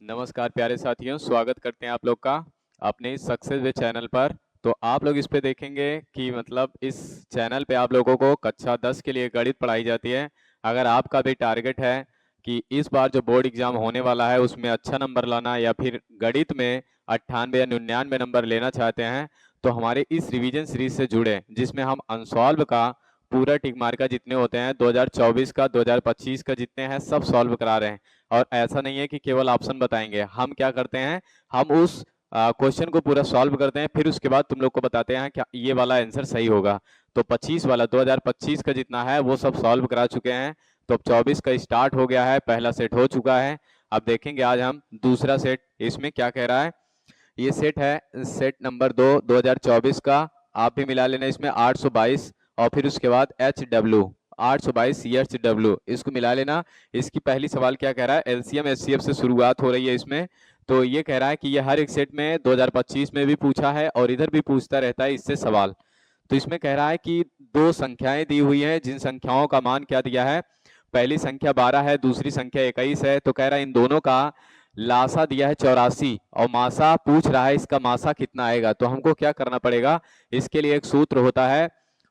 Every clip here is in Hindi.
नमस्कार प्यारे साथियों, स्वागत करते हैं आप लोग का अपने इस सक्सेस वे चैनल पर। तो आप लोग इस पे देखेंगे कि मतलब इस चैनल पे आप लोगों को कक्षा 10 के लिए गणित पढ़ाई जाती है। अगर आपका भी टारगेट है कि इस बार जो बोर्ड एग्जाम होने वाला है उसमें अच्छा नंबर लाना या फिर गणित में 98 या 99 नंबर लेना चाहते हैं, तो हमारे इस रिवीजन सीरीज से जुड़े, जिसमें हम अनसॉल्व का पूरा टिक मार का जितने होते हैं 2024 का 2025 का जितने हैं सब सॉल्व करा रहे हैं। और ऐसा नहीं है कि केवल ऑप्शन बताएंगे, हम क्या करते हैं, हम उस क्वेश्चन को पूरा सॉल्व करते हैं, फिर उसके बाद तुम लोग को बताते हैं क्या ये वाला आंसर सही होगा। तो 25 वाला 2025 का जितना है वो सब सॉल्व करा चुके हैं। तो अब 24 का स्टार्ट हो गया है, पहला सेट हो चुका है। अब देखेंगे आज हम दूसरा सेट, इसमें क्या कह रहा है। ये सेट है सेट नंबर 2 2024 का। आप भी मिला लेना इसमें 822 और फिर उसके बाद HW 822 CHW इसको मिला लेना। इसकी पहली सवाल क्या कह रहा है, एलसीएम एचसीएफ से शुरुआत हो रही है इसमें। तो ये कह रहा है कि ये हर एक सेट में 2025 में भी पूछा है और इधर भी पूछता रहता है इससे सवाल। तो इसमें कह रहा है कि दो संख्याएं दी हुई हैं, जिन संख्याओं का मान क्या दिया है, पहली संख्या 12 है, दूसरी संख्या 21 है। तो कह रहा है इन दोनों का लासा दिया है 84 और मासा पूछ रहा है इसका मासा कितना आएगा। तो हमको क्या करना पड़ेगा, इसके लिए एक सूत्र होता है।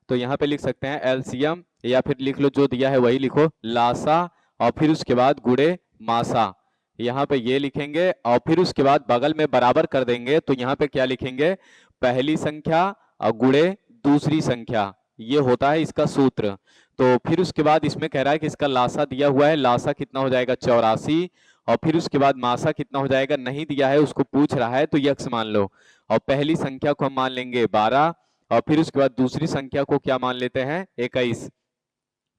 तो यहाँ पे लिख सकते हैं एलसीएम, या फिर लिख लो जो दिया है वही लिखो, लासा और फिर उसके बाद गुणे मासा। यहाँ पे ये लिखेंगे और फिर उसके बाद बगल में बराबर कर देंगे। तो यहाँ पे क्या लिखेंगे, पहली संख्या और गुणे दूसरी संख्या, ये होता है इसका सूत्र। तो फिर उसके बाद इसमें कह रहा है कि इसका लासा दिया हुआ है, लासा कितना हो जाएगा 84, और फिर उसके बाद मासा कितना हो जाएगा नहीं दिया है, उसको पूछ रहा है तो यक्स मान लो। और पहली संख्या को हम मान लेंगे 12 और फिर उसके बाद दूसरी संख्या को क्या मान लेते हैं 21।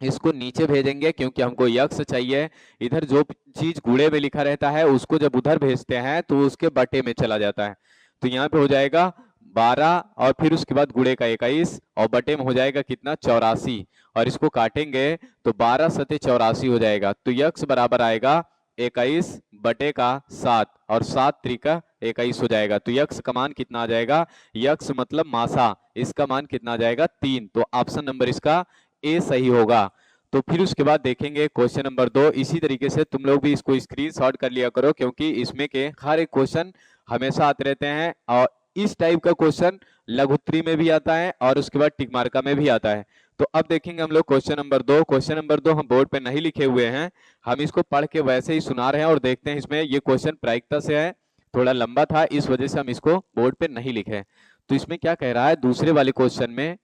इसको नीचे भेजेंगे क्योंकि हमको यक्स चाहिए। इधर जो चीज गुणे में लिखा रहता है उसको जब उधर भेजते हैं तो उसके बटे में चला जाता है। तो यहाँ पे हो जाएगा 12 और फिर उसके बाद गुणे का 21 और बटे में हो जाएगा कितना 84। और इसको काटेंगे तो 12 सते 84 हो जाएगा। तो यक्स बराबर आएगा 21 बटे का 7 और 7 त्रिका 21 हो जाएगा। तो यक्स का मान कितना आ जाएगा, यक्स मतलब मासा, इसका मान कितना आ जाएगा 3। तो ऑप्शन नंबर इसका ए सही होगा। तो फिर उसके बाद देखेंगे क्वेश्चन नंबर 2। इसी तरीके से तुम लोग भी इसको स्क्रीनशॉट कर लिया करो क्योंकि इसमें के हर एक क्वेश्चन हमेशा आते रहते हैं और इस टाइप का क्वेश्चन लघुत्तरी में भी आता है और उसके बाद टिकमार्का में भी आता है। तो अब देखेंगे हम लोग क्वेश्चन नंबर 2। क्वेश्चन नंबर 2 हम बोर्ड पे नहीं लिखे हुए हैं, हम इसको पढ़ के वैसे ही सुना रहे हैं और देखते हैं इसमें ये क्वेश्चन प्रायिकता से है, थोड़ा लंबा था इस वजह से हम इसको बोर्ड पे नहीं लिखे। तो इसमें क्या कह रहा है, दूसरे वाले क्वेश्चन में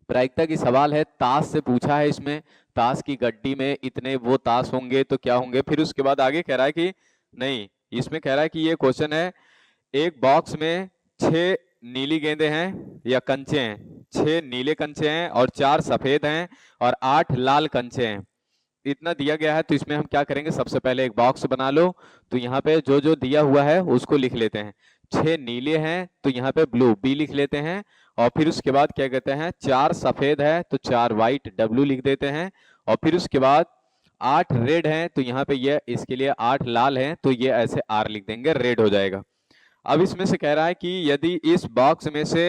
प्रायिकता की सवाल है, ताश से पूछा है। इसमें ताश की गड्डी में इतने वो ताश होंगे तो क्या होंगे। फिर उसके बाद आगे कह रहा है कि नहीं, इसमें कह रहा है कि ये क्वेश्चन है, एक बॉक्स में 6 नीली गेंदें हैं या कंचे हैं, 6 नीले कंचे हैं और 4 सफेद हैं और 8 लाल कंचे हैं, इतना दिया गया है। तो इसमें हम क्या करेंगे, सबसे पहले एक बॉक्स बना लो। तो यहाँ पे जो जो दिया हुआ है उसको लिख लेते हैं। 6 नीले हैं तो यहाँ पे ब्लू बी लिख लेते हैं और फिर उसके बाद क्या कहते हैं, 4 सफेद है तो 4 व्हाइट डब्ल्यू लिख देते हैं और फिर उसके बाद 8 रेड है तो यहाँ पे ये इसके लिए 8 लाल है तो ये ऐसे आर लिख देंगे, रेड हो जाएगा। अब इसमें से कह रहा है कि यदि इस बॉक्स में से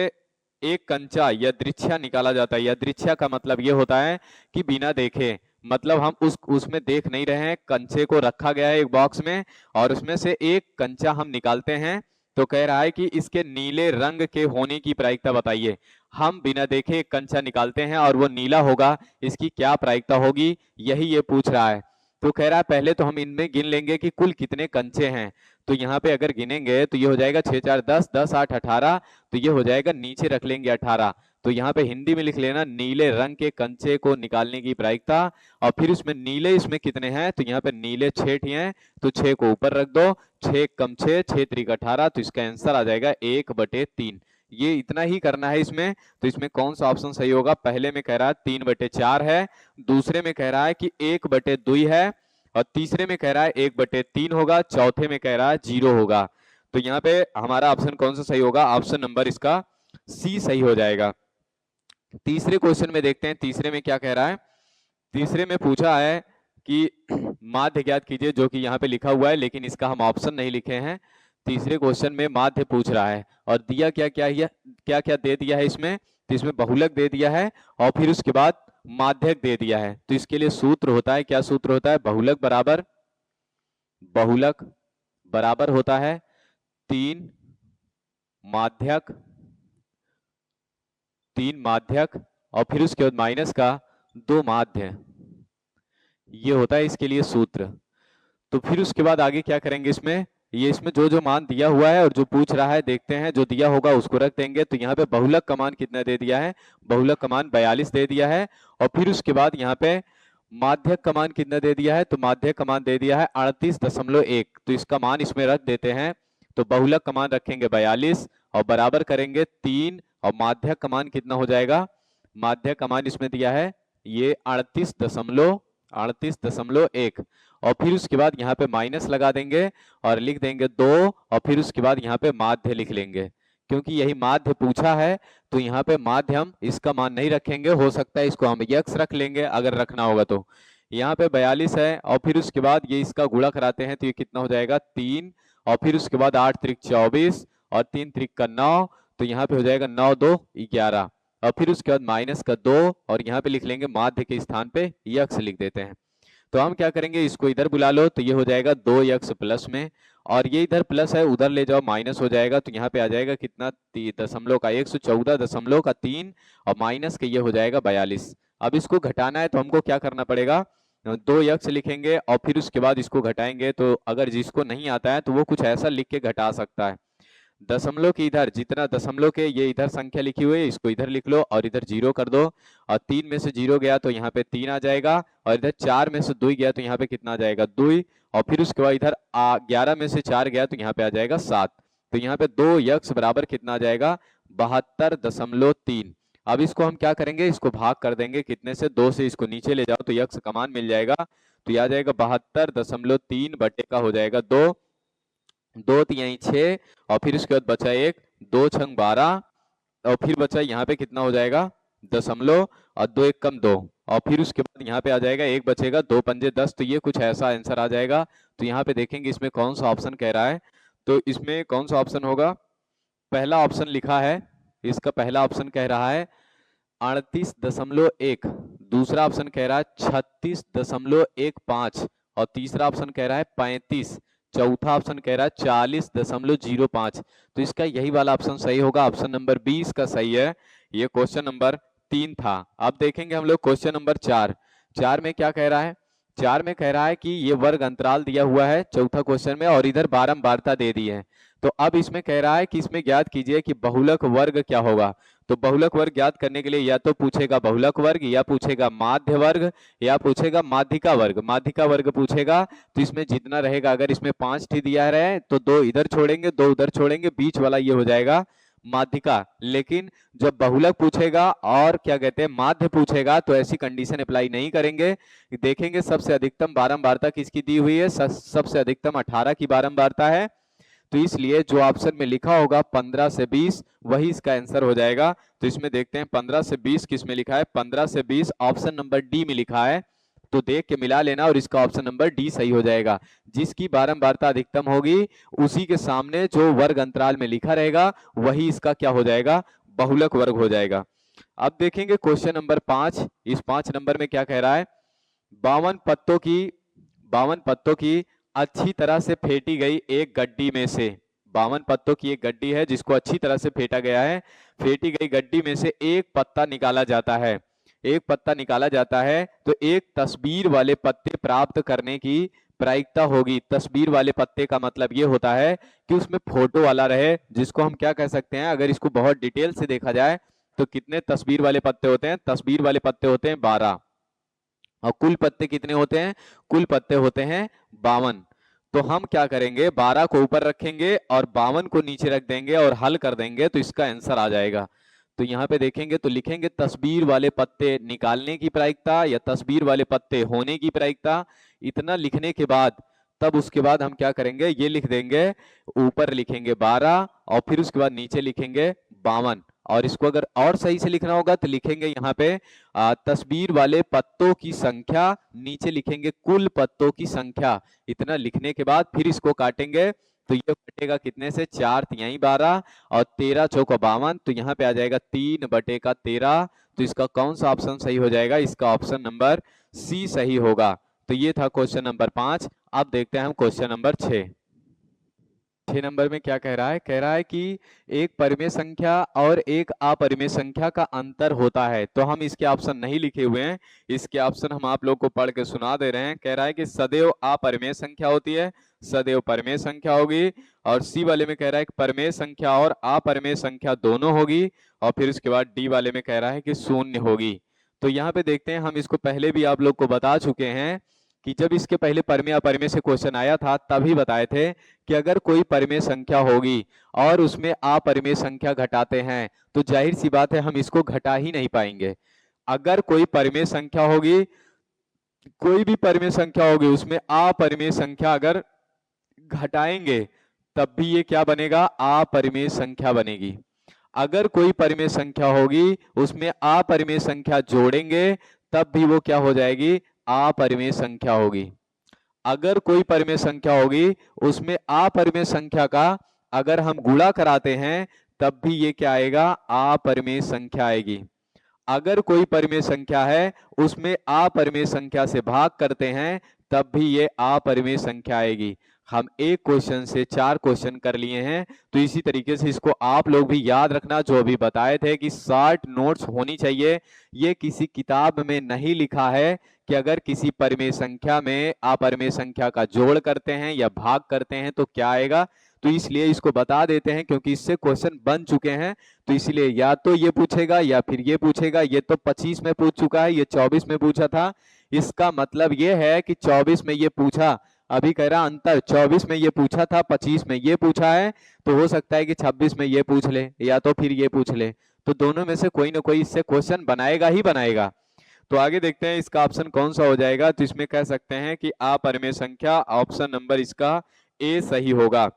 एक कंचा या दृच्छा निकाला जाता है, या दृच्छा का मतलब ये होता है कि बिना देखे, मतलब हम उसमें देख नहीं रहे हैं, कंचे को रखा गया है एक बॉक्स में और उसमें से एक कंचा हम निकालते हैं। तो कह रहा है कि इसके नीले रंग के होने की प्रायिकता बताइए। हम बिना देखे एक कंचा निकालते हैं और वो नीला होगा, इसकी क्या प्रायिकता होगी, यही ये पूछ रहा है। तो कह रहा है पहले तो हम इनमें गिन लेंगे कि कुल कितने कंचे हैं। तो यहाँ पे अगर गिनेंगे तो ये हो जाएगा 6 4 10, 10 8 18, तो ये हो जाएगा, नीचे रख लेंगे 18। तो यहाँ पे हिंदी में लिख लेना नीले रंग के कंचे को निकालने की प्रायिकता। और फिर उसमें नीले इसमें कितने हैं, तो यहाँ पे नीले 6 हैं तो 6 को ऊपर रख दो, 6 कम 6, 6 त्रिक 18, तो इसका आंसर आ जाएगा 1/3। ये इतना ही करना है इसमें। तो इसमें कौन सा ऑप्शन सही होगा, पहले में कह रहा है 3/4 है, दूसरे में कह रहा है कि 1/2 है और तीसरे में कह रहा है 1/3 होगा, चौथे में कह रहा है 0 होगा। तो यहाँ पे हमारा ऑप्शन कौन सा सही होगा, ऑप्शन नंबर इसका सी सही हो जाएगा। तीसरे क्वेश्चन में देखते हैं, तीसरे में क्या कह रहा है। तीसरे में पूछा है कि माध्य ज्ञात कीजिए, जो कि यहाँ पे लिखा हुआ है लेकिन इसका हम ऑप्शन नहीं लिखे हैं। तीसरे क्वेश्चन में माध्य पूछ रहा है और दिया क्या क्या है, क्या क्या दे दिया है इसमें, तो इसमें बहुलक दे दिया है और फिर उसके बाद माध्यक दे दिया है। तो इसके लिए सूत्र होता है, क्या सूत्र होता है, बहुलक बराबर बहुलक बराबर होता है 3 माध्यक, 3 माध्यक और फिर उसके बाद माइनस का 2 माध्य। ये होता है इसके लिए सूत्र। तो फिर उसके बाद आगे क्या करेंगे इसमें, ये इसमें जो जो मान दिया हुआ है और जो पूछ रहा है देखते हैं, जो दिया होगा उसको रख देंगे। तो यहाँ पे बहुलक का मान कितना दे दिया है, बहुलक का मान 42 दे दिया है। और फिर उसके बाद यहाँ पे माध्यक का मान कितना दे दिया है, तो माध्यक का मान दे दिया है 38.1। तो इसका मान इसमें रख देते हैं। तो बहुलक का मान रखेंगे 42 और बराबर करेंगे 3 और माध्यक का मान कितना हो जाएगा, माध्यक का मान इसमें दिया है ये 38.1 और फिर उसके बाद यहाँ पे माइनस लगा देंगे और लिख देंगे 2 और फिर उसके बाद यहाँ पे माध्य लिख लेंगे, क्योंकि यही माध्य पूछा है। तो यहाँ पे माध्य हम इसका मान नहीं रखेंगे, हो सकता है इसको हम यक्स रख लेंगे अगर रखना होगा तो। यहाँ पे 42 है और फिर उसके बाद ये इसका गुणा कराते हैं तो ये कितना हो जाएगा 3 और फिर उसके बाद 8 त्रिक 24 और 3 त्रिक का 9। तो यहाँ पे हो जाएगा 9 2 11 और फिर उसके बाद माइनस का 2 और यहाँ पे लिख लेंगे माध्य के स्थान पे यक्स लिख देते हैं। तो हम क्या करेंगे, इसको इधर बुला लो तो ये हो जाएगा 2x प्लस में और ये इधर प्लस है उधर ले जाओ माइनस हो जाएगा। तो यहाँ पे आ जाएगा कितना, दशमलव का 114.3 और माइनस के ये हो जाएगा 42। अब इसको घटाना है तो हमको क्या करना पड़ेगा, 2x लिखेंगे और फिर उसके बाद इसको घटाएंगे। तो अगर जिसको नहीं आता है तो वो कुछ ऐसा लिख के घटा सकता है, दशमलव की इधर जितना दशमलव के ये इधर संख्या लिखी हुई है इसको इधर लिख लो और इधर 0 कर दो और 3 में से 0 गया तो यहाँ पे 3 आ जाएगा और इधर 4 में से 2 गया तो यहाँ पे कितना आ जाएगा 2 और फिर उसके बाद इधर 11 में से 4 गया तो यहाँ पे आ जाएगा 7। तो यहाँ पे 2x बराबर कितना आ जाएगा 72.3। अब इसको हम क्या करेंगे, इसको भाग कर देंगे कितने से, 2 से इसको नीचे ले जाओ तो यक्स का मान मिल जाएगा। तो यह आ जाएगा 72.3 बटे का हो जाएगा 2, 2 तिहाई 6 और फिर उसके बाद बचा 1, 2 छंग 12 और फिर बचा यहाँ पे कितना हो जाएगा दशमलव और 2 1 कम 2 और फिर उसके बाद यहाँ पे आ जाएगा 1 बचेगा, 2 पंजे 10। तो ये कुछ ऐसा आंसर आ जाएगा। तो यहाँ पे देखेंगे इसमें कौन सा ऑप्शन कह रहा है, तो इसमें कौन सा ऑप्शन होगा, पहला ऑप्शन लिखा है, इसका पहला ऑप्शन कह रहा है 38.1, दूसरा ऑप्शन कह रहा है 36.15 और तीसरा ऑप्शन कह रहा है 35, चौथा ऑप्शन कह रहा है 40.05। तो इसका यही वाला ऑप्शन सही होगा, ऑप्शन नंबर 20 का सही है। ये क्वेश्चन नंबर 3 था। अब देखेंगे हम लोग क्वेश्चन नंबर 4। 4 में क्या कह रहा है, 4 में कह रहा है कि ये वर्ग अंतराल दिया हुआ है चौथा क्वेश्चन में और इधर बारंबारता दे दी है। तो अब इसमें कह रहा है कि इसमें ज्ञात कीजिए कि बहुलक वर्ग क्या होगा। तो बहुलक वर्ग ज्ञात करने के लिए या तो पूछेगा बहुलक वर्ग या पूछेगा माध्य वर्ग या पूछेगा माध्यिका वर्ग। माध्यिका वर्ग पूछेगा तो इसमें जितना रहेगा, अगर इसमें 5 ठी दिया रहे तो 2 इधर छोड़ेंगे 2 उधर छोड़ेंगे, बीच वाला ये हो जाएगा माध्यिका। लेकिन जब बहुलक पूछेगा और क्या कहते हैं माध्य पूछेगा तो ऐसी कंडीशन अप्लाई नहीं करेंगे। देखेंगे सबसे अधिकतम बारंबारता किसकी दी हुई है, सबसे अधिकतम 18 की बारंबारता है। तो इसलिए जो ऑप्शन में लिखा होगा 15 से 20 वही इसका आंसर हो जाएगा। तो इसमें देखते हैं 15 से 20 किस में लिखा है, 15 से 20 ऑप्शन नंबर डी में लिखा है। तो देख के मिला लेना और इसका ऑप्शन नंबर डी सही हो जाएगा। जिसकी बारंबारता अधिकतम होगी उसी के सामने जो वर्ग अंतराल में लिखा रहेगा वही इसका क्या हो जाएगा, बहुलक वर्ग हो जाएगा। अब देखेंगे क्वेश्चन नंबर 5। इस 5 नंबर में क्या कह रहा है, 52 पत्तों की अच्छी तरह से फेंटी गई एक गड्डी में से, 52 पत्तों की एक गड्डी है जिसको अच्छी तरह से फेंटा गया है, फेंटी गई गड्डी में से एक पत्ता निकाला जाता है। एक पत्ता निकाला जाता है तो एक तस्वीर वाले पत्ते प्राप्त करने की प्रायिकता होगी। तस्वीर वाले पत्ते का मतलब ये होता है कि उसमें फोटो वाला रहे, जिसको हम क्या कह सकते हैं, अगर इसको बहुत डिटेल से देखा जाए तो कितने तस्वीर वाले पत्ते होते हैं, तस्वीर वाले पत्ते होते हैं 12 और कुल पत्ते कितने होते हैं, कुल पत्ते होते हैं 52। तो हम क्या करेंगे, 12 को ऊपर रखेंगे और 52 को नीचे रख देंगे और हल कर देंगे तो इसका आंसर आ जाएगा। तो यहाँ पे देखेंगे तो लिखेंगे तस्वीर वाले पत्ते निकालने की प्रायिकता या तस्वीर वाले पत्ते होने की प्रायिकता। इतना लिखने के बाद तब उसके बाद हम क्या करेंगे, ये लिख देंगे, ऊपर लिखेंगे 12 और फिर उसके बाद नीचे लिखेंगे 52। और इसको अगर और सही से लिखना होगा तो लिखेंगे यहाँ पे तस्वीर वाले पत्तों की संख्या, नीचे लिखेंगे कुल पत्तों की संख्या। इतना लिखने के बाद फिर इसको काटेंगे तो ये कटेगा कितने से, 4 तिहाई 12 और 13 चौका 52। तो यहाँ पे आ जाएगा 3 बटे का 13। तो इसका कौन सा ऑप्शन सही हो जाएगा, इसका ऑप्शन नंबर सी सही होगा। तो ये था क्वेश्चन नंबर 5। अब देखते हैं हम क्वेश्चन नंबर 6। 6 नंबर में क्या कह रहा है? कह रहा है कि एक परिमेय संख्या और एक अपरिमेय संख्या का अंतर होता है। तो हम इसके ऑप्शन नहीं लिखे हुए हैं, इसके ऑप्शन हम आप लोग को पढ़ के सुना दे रहे हैं। कह रहा है कि सदैव अपरिमेय संख्या होती है, सदैव परिमेय संख्या होगी। और सी वाले में कह रहा है कि परिमेय संख्या और अपरिमेय संख्या दोनों होगी। और फिर उसके बाद डी वाले में कह रहा है कि शून्य होगी। तो यहाँ पे देखते हैं, हम इसको पहले भी आप लोग को बता चुके हैं कि जब इसके पहले परिमेय अपरिमेय से क्वेश्चन आया था तभी बताए थे कि अगर कोई परिमेय संख्या होगी और उसमें अपरिमेय संख्या घटाते हैं तो जाहिर सी बात है हम इसको घटा ही नहीं पाएंगे। अगर कोई परिमेय संख्या होगी, कोई भी परिमेय संख्या होगी, उसमें अपरिमेय संख्या अगर घटाएंगे तब भी ये क्या बनेगा? अपरिमेय संख्या बनेगी। अगर कोई परिमेय संख्या होगी उसमें अपरिमेय संख्या जोड़ेंगे तब भी वो क्या हो जाएगी? अपरिमेय संख्या होगी। अगर कोई परिमेय संख्या होगी उसमें अपरिमेय संख्या का अगर हम गुणा कराते हैं तब भी ये क्या आएगा? अपरिमेय संख्या आएगी। अगर कोई परिमेय संख्या है उसमें अपरिमेय संख्या से भाग करते हैं तब भी ये अपरिमेय संख्या आएगी। हम एक क्वेश्चन से 4 क्वेश्चन कर लिए हैं, तो इसी तरीके से इसको आप लोग भी याद रखना। जो अभी बताए थे कि शॉर्ट नोट्स होनी चाहिए, ये किसी किताब में नहीं लिखा है कि अगर किसी परिमेय संख्या में अपरिमेय संख्या का जोड़ करते हैं या भाग करते हैं तो क्या आएगा। तो इसलिए इसको बता देते हैं क्योंकि इससे क्वेश्चन बन चुके हैं, तो इसलिए या तो ये पूछेगा या फिर ये पूछेगा। ये तो 25 में पूछ चुका है, ये 24 में पूछा था। इसका मतलब ये है कि 24 में ये पूछा, अभी कह रहा अंतर 24 में ये पूछा था, 25 में ये पूछा है, तो हो सकता है कि 26 में ये पूछ ले या तो फिर ये पूछ ले। तो दोनों में से कोई ना कोई इससे क्वेश्चन बनाएगा ही बनाएगा। तो आगे देखते हैं इसका ऑप्शन कौन सा हो जाएगा। तो इसमें कह सकते हैं कि अपरिमेय संख्या, ऑप्शन नंबर इसका ए सही होगा।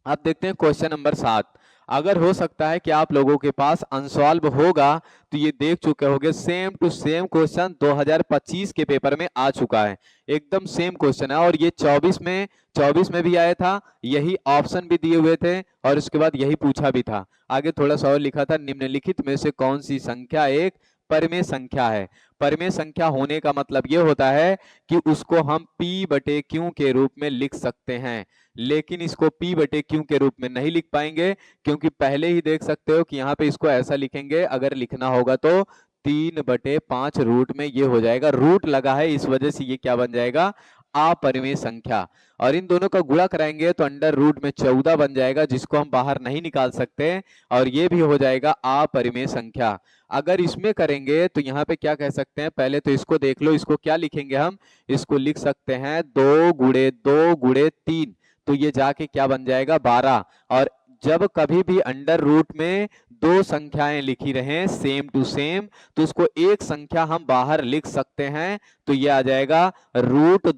अब देखते हैं क्वेश्चन नंबर 7। अगर हो सकता है कि आप लोगों के पास अनसॉल्व होगा तो ये देख चुके होंगे, सेम टू सेम क्वेश्चन 2025 के पेपर में आ चुका है, एकदम सेम क्वेश्चन है। और ये 24 में भी आया था, यही ऑप्शन भी दिए हुए थे और उसके बाद यही पूछा भी था। आगे थोड़ा सा और लिखा था, निम्नलिखित में से कौन सी संख्या एक परिमेय संख्या है। परिमेय संख्या होने का मतलब ये होता है कि उसको हम P/Q के रूप में लिख सकते हैं, लेकिन इसको P/Q के रूप में नहीं लिख पाएंगे क्योंकि पहले ही देख सकते हो कि यहाँ पे इसको ऐसा लिखेंगे, अगर लिखना होगा तो 3/5 रूट में ये हो जाएगा। रूट लगा है इस वजह से ये क्या बन जाएगा? अपरिमेय संख्या। और इन दोनों का गुणा कराएंगे तो अंडर रूट में 14 बन जाएगा, जिसको हम बाहर नहीं निकाल सकते, और ये भी हो जाएगा अपरिमेय संख्या। अगर इसमें करेंगे तो यहाँ पे क्या कह सकते हैं, पहले तो इसको देख लो, इसको क्या लिखेंगे हम? इसको लिख सकते हैं 2 गुणे 2 गुणे 3, तो ये जाके क्या बन जाएगा? 12। और जब कभी भी अंडर रूट में दो संख्याएं लिखी रहे सेम टू सेम, तो उसको एक संख्या हम बाहर लिख सकते हैं, तो ये आ जाएगा रूट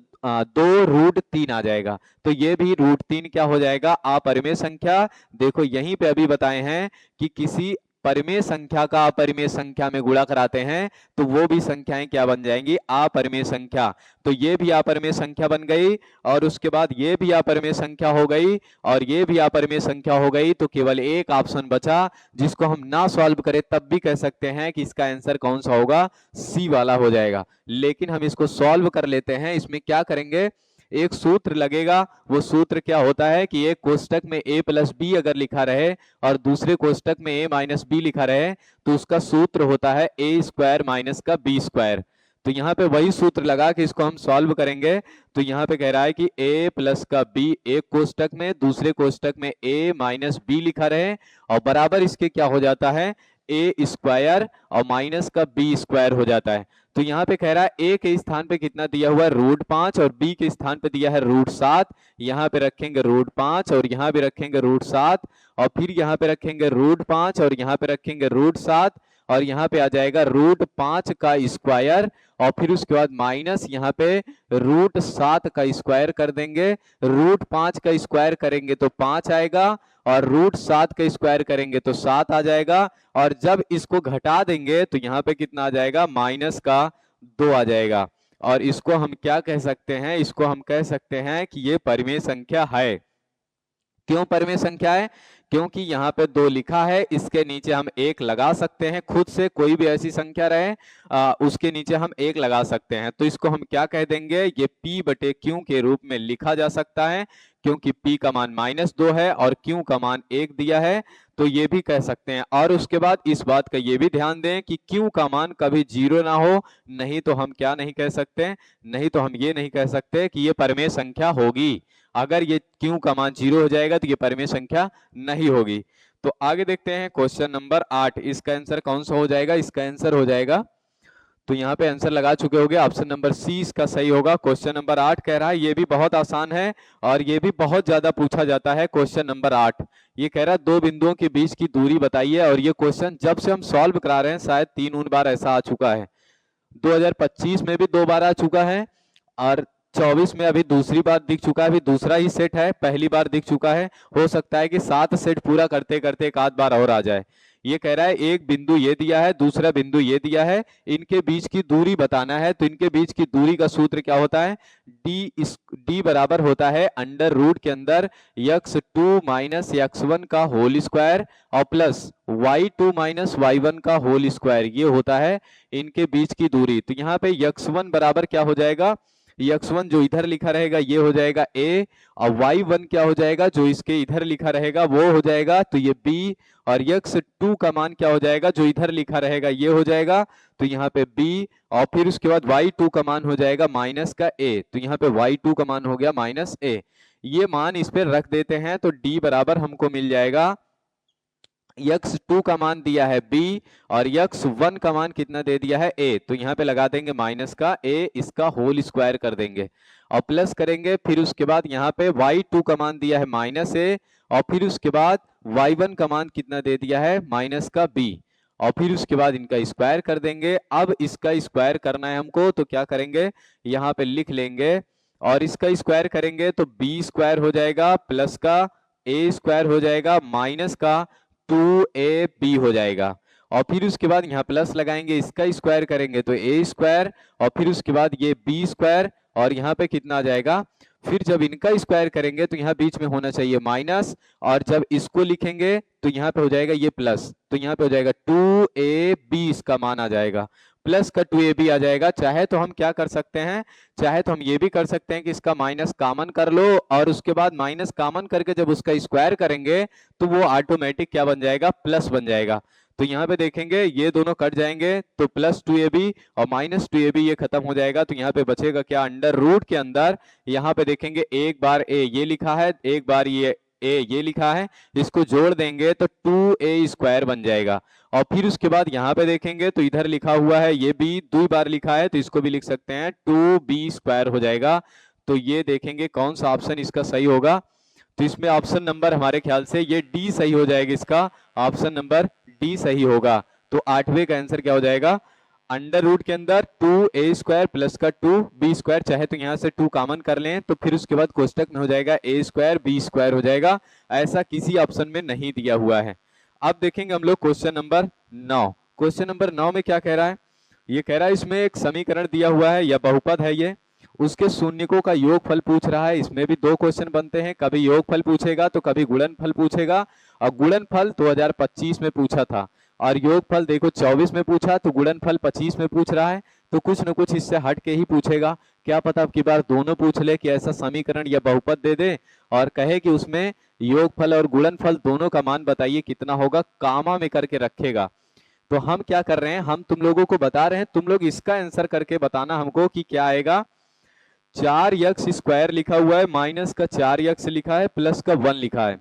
2 रूट 3 आ जाएगा। तो ये भी रूट 3 क्या हो जाएगा? अपरिमेय संख्या। देखो यहीं पे अभी बताए हैं कि किसी परिमेय संख्या का अपरिमेय संख्या में गुणा कराते हैं तो वो भी संख्याएं क्या बन जाएंगी? अपरिमेय संख्या। तो ये भी अपरिमेय संख्या बन गई, और उसके बाद ये भी अपरिमेय संख्या हो गई, और ये भी अपरिमेय संख्या हो गई। तो केवल एक ऑप्शन बचा जिसको हम ना सॉल्व करें तब भी कह सकते हैं कि इसका आंसर कौन सा होगा? सी वाला हो जाएगा। लेकिन हम इसको सॉल्व कर लेते हैं। इसमें क्या करेंगे, एक सूत्र लगेगा। वो सूत्र क्या होता है कि एक कोष्टक में a प्लस बी अगर लिखा रहे और दूसरे कोष्टक में a माइनस बी लिखा रहे तो उसका सूत्र होता है a स्क्वायर माइनस का b स्क्वायर। तो यहाँ पे वही सूत्र लगा कि इसको हम सॉल्व करेंगे। तो यहाँ पे कह रहा है कि a प्लस का b एक कोष्टक में, दूसरे कोष्टक में a माइनस बी लिखा रहे, और बराबर इसके क्या हो जाता है? a स्क्वायर और माइनस का b स्क्वायर हो जाता है। तो यहाँ पे कह रहा है a के स्थान पे कितना दिया हुआ है? रूट 5, और b के स्थान पे दिया है रूट 7। यहाँ पे रखेंगे रूट 5 और यहाँ पे रखेंगे रूट 7, और फिर यहाँ पे रखेंगे रूट 5 और यहाँ पे रखेंगे रूट 7, और यहाँ पे आ जाएगा रूट 5 का स्क्वायर, और फिर उसके बाद माइनस यहाँ पे रूट 7 का स्क्वायर कर देंगे। रूट 5 का स्क्वायर करेंगे तो 5 आएगा, और रूट 7 का स्क्वायर करेंगे तो 7 आ जाएगा, और जब इसको घटा देंगे तो यहाँ पे कितना आ जाएगा? माइनस का 2 आ जाएगा। और इसको हम क्या कह सकते हैं? इसको हम कह सकते हैं कि ये परिमेय संख्या है। क्यों परिमेय संख्या है? क्योंकि यहाँ पे 2 लिखा है, इसके नीचे हम 1 लगा सकते हैं खुद से, कोई भी ऐसी संख्या रहे उसके नीचे हम 1 लगा सकते हैं। तो इसको हम क्या कह देंगे? ये P/Q के रूप में लिखा जा सकता है, क्योंकि P का मान -2 है और Q का मान 1 दिया है, तो ये भी कह सकते हैं। और उसके बाद इस बात का ये भी ध्यान दें कि Q का मान कभी 0 ना हो, नहीं तो हम क्या नहीं कह सकते, नहीं तो हम ये नहीं कह सकते कि ये परिमेय संख्या होगी। अगर ये Q का मान 0 हो जाएगा तो ये परिमेय संख्या नहीं होगी। तो आगे देखते हैं क्वेश्चन नंबर 8। इसका आंसर कौन सा हो जाएगा? इसका आंसर हो जाएगा, तो यहाँ पे आंसर लगा चुके होंगे, ऑप्शन नंबर सी इसका सही होगा। क्वेश्चन नंबर 8 कह रहा है, ये भी बहुत आसान है और ये भी बहुत ज्यादा पूछा जाता है। क्वेश्चन नंबर 8 ये कह रहा है दो बिंदुओं के बीच की दूरी बताइए। और ये क्वेश्चन जब से हम सॉल्व करा रहे हैं शायद 3 बार ऐसा आ चुका है। 2025 में भी 2 बार आ चुका है और 24 में अभी दूसरी बार दिख चुका है, अभी दूसरा ही सेट है, पहली बार दिख चुका है। हो सकता है कि 7 सेट पूरा करते करते एक आध बार और आ जाए। ये कह रहा है एक बिंदु ये दिया है, दूसरा बिंदु ये दिया है, इनके बीच की दूरी बताना है। तो इनके बीच की दूरी का सूत्र क्या होता है? डी बराबर होता है अंडर रूट के अंदर x2 माइनस x1 का होल स्क्वायर और प्लस y2 माइनस y1 का होल स्क्वायर। ये होता है इनके बीच की दूरी। तो यहाँ पे x1 बराबर क्या हो जाएगा? x1 जो इधर लिखा रहेगा ये हो जाएगा a, और y1 क्या हो जाएगा? जो इसके इधर लिखा रहेगा वो हो जाएगा तो ये b, और x2 का मान क्या हो जाएगा? जो इधर लिखा रहेगा ये हो जाएगा तो यहाँ पे b, और फिर उसके बाद y2 का मान हो जाएगा माइनस का a। तो यहाँ पे y2 का मान हो गया माइनस a। ये मान इस पे रख देते हैं तो d बराबर हमको मिल जाएगा, x2 का मान दिया है b और x1 का मान कितना दे दिया है a। तो यहाँ पे लगा देंगे माइनस का a, इसका होल स्क्वायर कर देंगे और प्लस करेंगे। फिर उसके बाद यहाँ पे y2 का मान दिया है माइनस a और फिर उसके बाद y1 का मान कितना दे दिया है? माइनस का b, और फिर उसके बाद इनका स्क्वायर कर देंगे। अब इसका स्क्वायर करना है हमको तो क्या करेंगे? यहाँ पे लिख लेंगे और इसका स्क्वायर करेंगे तो b स्क्वायर हो जाएगा प्लस का a स्क्वायर हो जाएगा माइनस का 2ab हो जाएगा। और फिर उसके बाद यहाँ प्लस लगाएंगे, इसका स्क्वायर करेंगे तो a स्क्वायर और फिर उसके बाद ये b स्क्वायर और यहाँ पे कितना आ जाएगा? फिर जब इनका स्क्वायर करेंगे तो यहाँ बीच में होना चाहिए माइनस, और जब इसको लिखेंगे तो यहाँ पे हो जाएगा ये प्लस। तो यहाँ पे हो जाएगा 2ab, इसका मान आ जाएगा प्लस का 2ab आ जाएगा। चाहे तो हम क्या कर सकते हैं? चाहे तो हम ये भी कर सकते हैं कि इसका माइनस कॉमन कर लो और उसके बाद माइनस कॉमन करके जब उसका स्क्वायर करेंगे तो वो ऑटोमेटिक क्या बन जाएगा? प्लस बन जाएगा। तो यहाँ पे देखेंगे ये दोनों कट जाएंगे तो प्लस 2ab और माइनस 2ab ये खत्म हो जाएगा। तो यहाँ पे बचेगा क्या? अंडर रूट के अंदर यहाँ पे देखेंगे एक बार a ये लिखा है, एक बार ये a ये लिखा है, इसको जोड़ देंगे तो 2a स्क्वायर बन जाएगा। और फिर उसके बाद यहाँ पे देखेंगे तो इधर लिखा हुआ है ये b 2 बार लिखा है तो इसको भी लिख सकते हैं 2b स्क्वायर हो जाएगा। तो ये देखेंगे कौन सा ऑप्शन इसका सही होगा। तो इसमें ऑप्शन नंबर हमारे ख्याल से ये डी सही हो जाएगा, इसका ऑप्शन नंबर डी सही होगा। तो 8वें का आंसर क्या हो जाएगा? अंडर रूट के अंदर 2a स्क्वायर प्लस का 2b स्क्वायर, चाहे तो यहाँ से 2 कॉमन कर लें तो फिर उसके बाद कोष्टक में हो जाएगा a स्क्वायर b स्क्वायर हो जाएगा। ऐसा किसी ऑप्शन में नहीं दिया हुआ है। अब देखेंगे हम लोग क्वेश्चन नंबर 9। क्वेश्चन नंबर 9 में क्या कह रहा है? ये कह रहा है इसमें एक समीकरण दिया हुआ है या बहुपद है, ये उसके शून्यकों का योगफल पूछ रहा है। इसमें भी 2 क्वेश्चन बनते हैं, कभी योगफल पूछेगा तो कभी गुणनफल पूछेगा। और गुणनफल 2025 में पूछा था और योगफल देखो 24 में पूछा, तो गुणनफल 25 में पूछ रहा है। तो कुछ न कुछ इससे हट के ही पूछेगा। क्या पता अब की बार दोनों पूछ ले कि ऐसा समीकरण या बहुपद दे दे और कहे कि उसमें योगफल और गुणनफल दोनों का मान बताइए कितना होगा, कामा में करके रखेगा। तो हम क्या कर रहे हैं? हम तुम लोगों को बता रहे हैं, तुम लोग इसका आंसर करके बताना हमको कि क्या आएगा। 4x स्क्वायर लिखा हुआ है, माइनस का 4x लिखा है, प्लस का 1 लिखा है।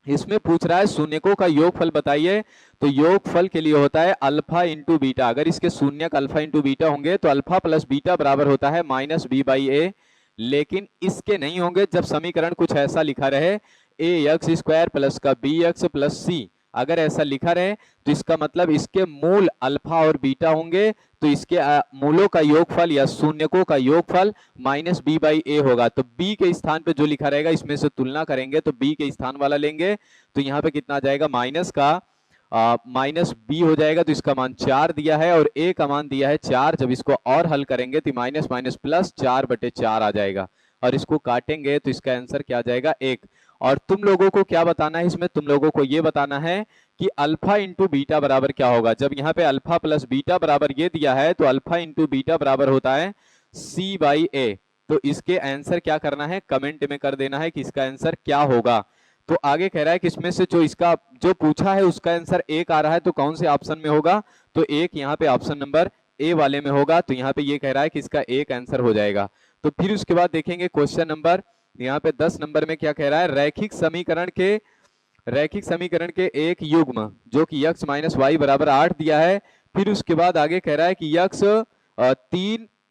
इसमें पूछ रहा है शून्यकों का योगफल बताइए। तो योगफल के लिए होता है अल्फा इंटू बीटा। अगर इसके शून्यक अल्फा इंटू बीटा होंगे तो अल्फा प्लस बीटा बराबर होता है माइनस बी बाई ए। लेकिन इसके नहीं होंगे जब समीकरण कुछ ऐसा लिखा रहे ax स्क्वायर प्लस का bx प्लस c। अगर ऐसा लिखा रहे तो इसका मतलब इसके मूल अल्फा और बीटा होंगे, तो इसके मूलों का योगफल या शून्यकों का योगफल माइनस बी बाई ए होगा। तो b के स्थान पे जो लिखा रहेगा इसमें से तुलना करेंगे तो b के स्थान वाला लेंगे तो यहाँ पे कितना आ जाएगा? माइनस का माइनस b हो जाएगा। तो इसका मान 4 दिया है और a का मान दिया है 4। जब इसको और हल करेंगे तो माइनस माइनस प्लस 4/4 आ जाएगा और इसको काटेंगे तो इसका आंसर क्या आ जाएगा? 1। और तुम लोगों को क्या बताना है इसमें? तुम लोगों को ये बताना है कि अल्फा इंटू बीटा बराबर क्या होगा। जब यहाँ पे अल्फा प्लस बीटा बराबर ये दिया है तो अल्फा इंटू बीटा बराबर होता है c बाई ए। तो इसके आंसर क्या करना है, कमेंट में कर देना है कि इसका आंसर क्या होगा। तो आगे कह रहा है कि इसमें से जो इसका जो पूछा है उसका आंसर एक आ रहा है, तो कौन से ऑप्शन में होगा, तो एक यहाँ पे ऑप्शन नंबर ए वाले में होगा। तो यहाँ पे ये कह रहा है कि इसका एक आंसर हो जाएगा। तो फिर उसके बाद देखेंगे क्वेश्चन नंबर यहाँ पे 10 नंबर में क्या कह रहा है, रैखिक समीकरण के एक युग्म जो कि x माइनस वाई बराबर 8 दिया है। फिर उसके बाद आगे कह रहा है कि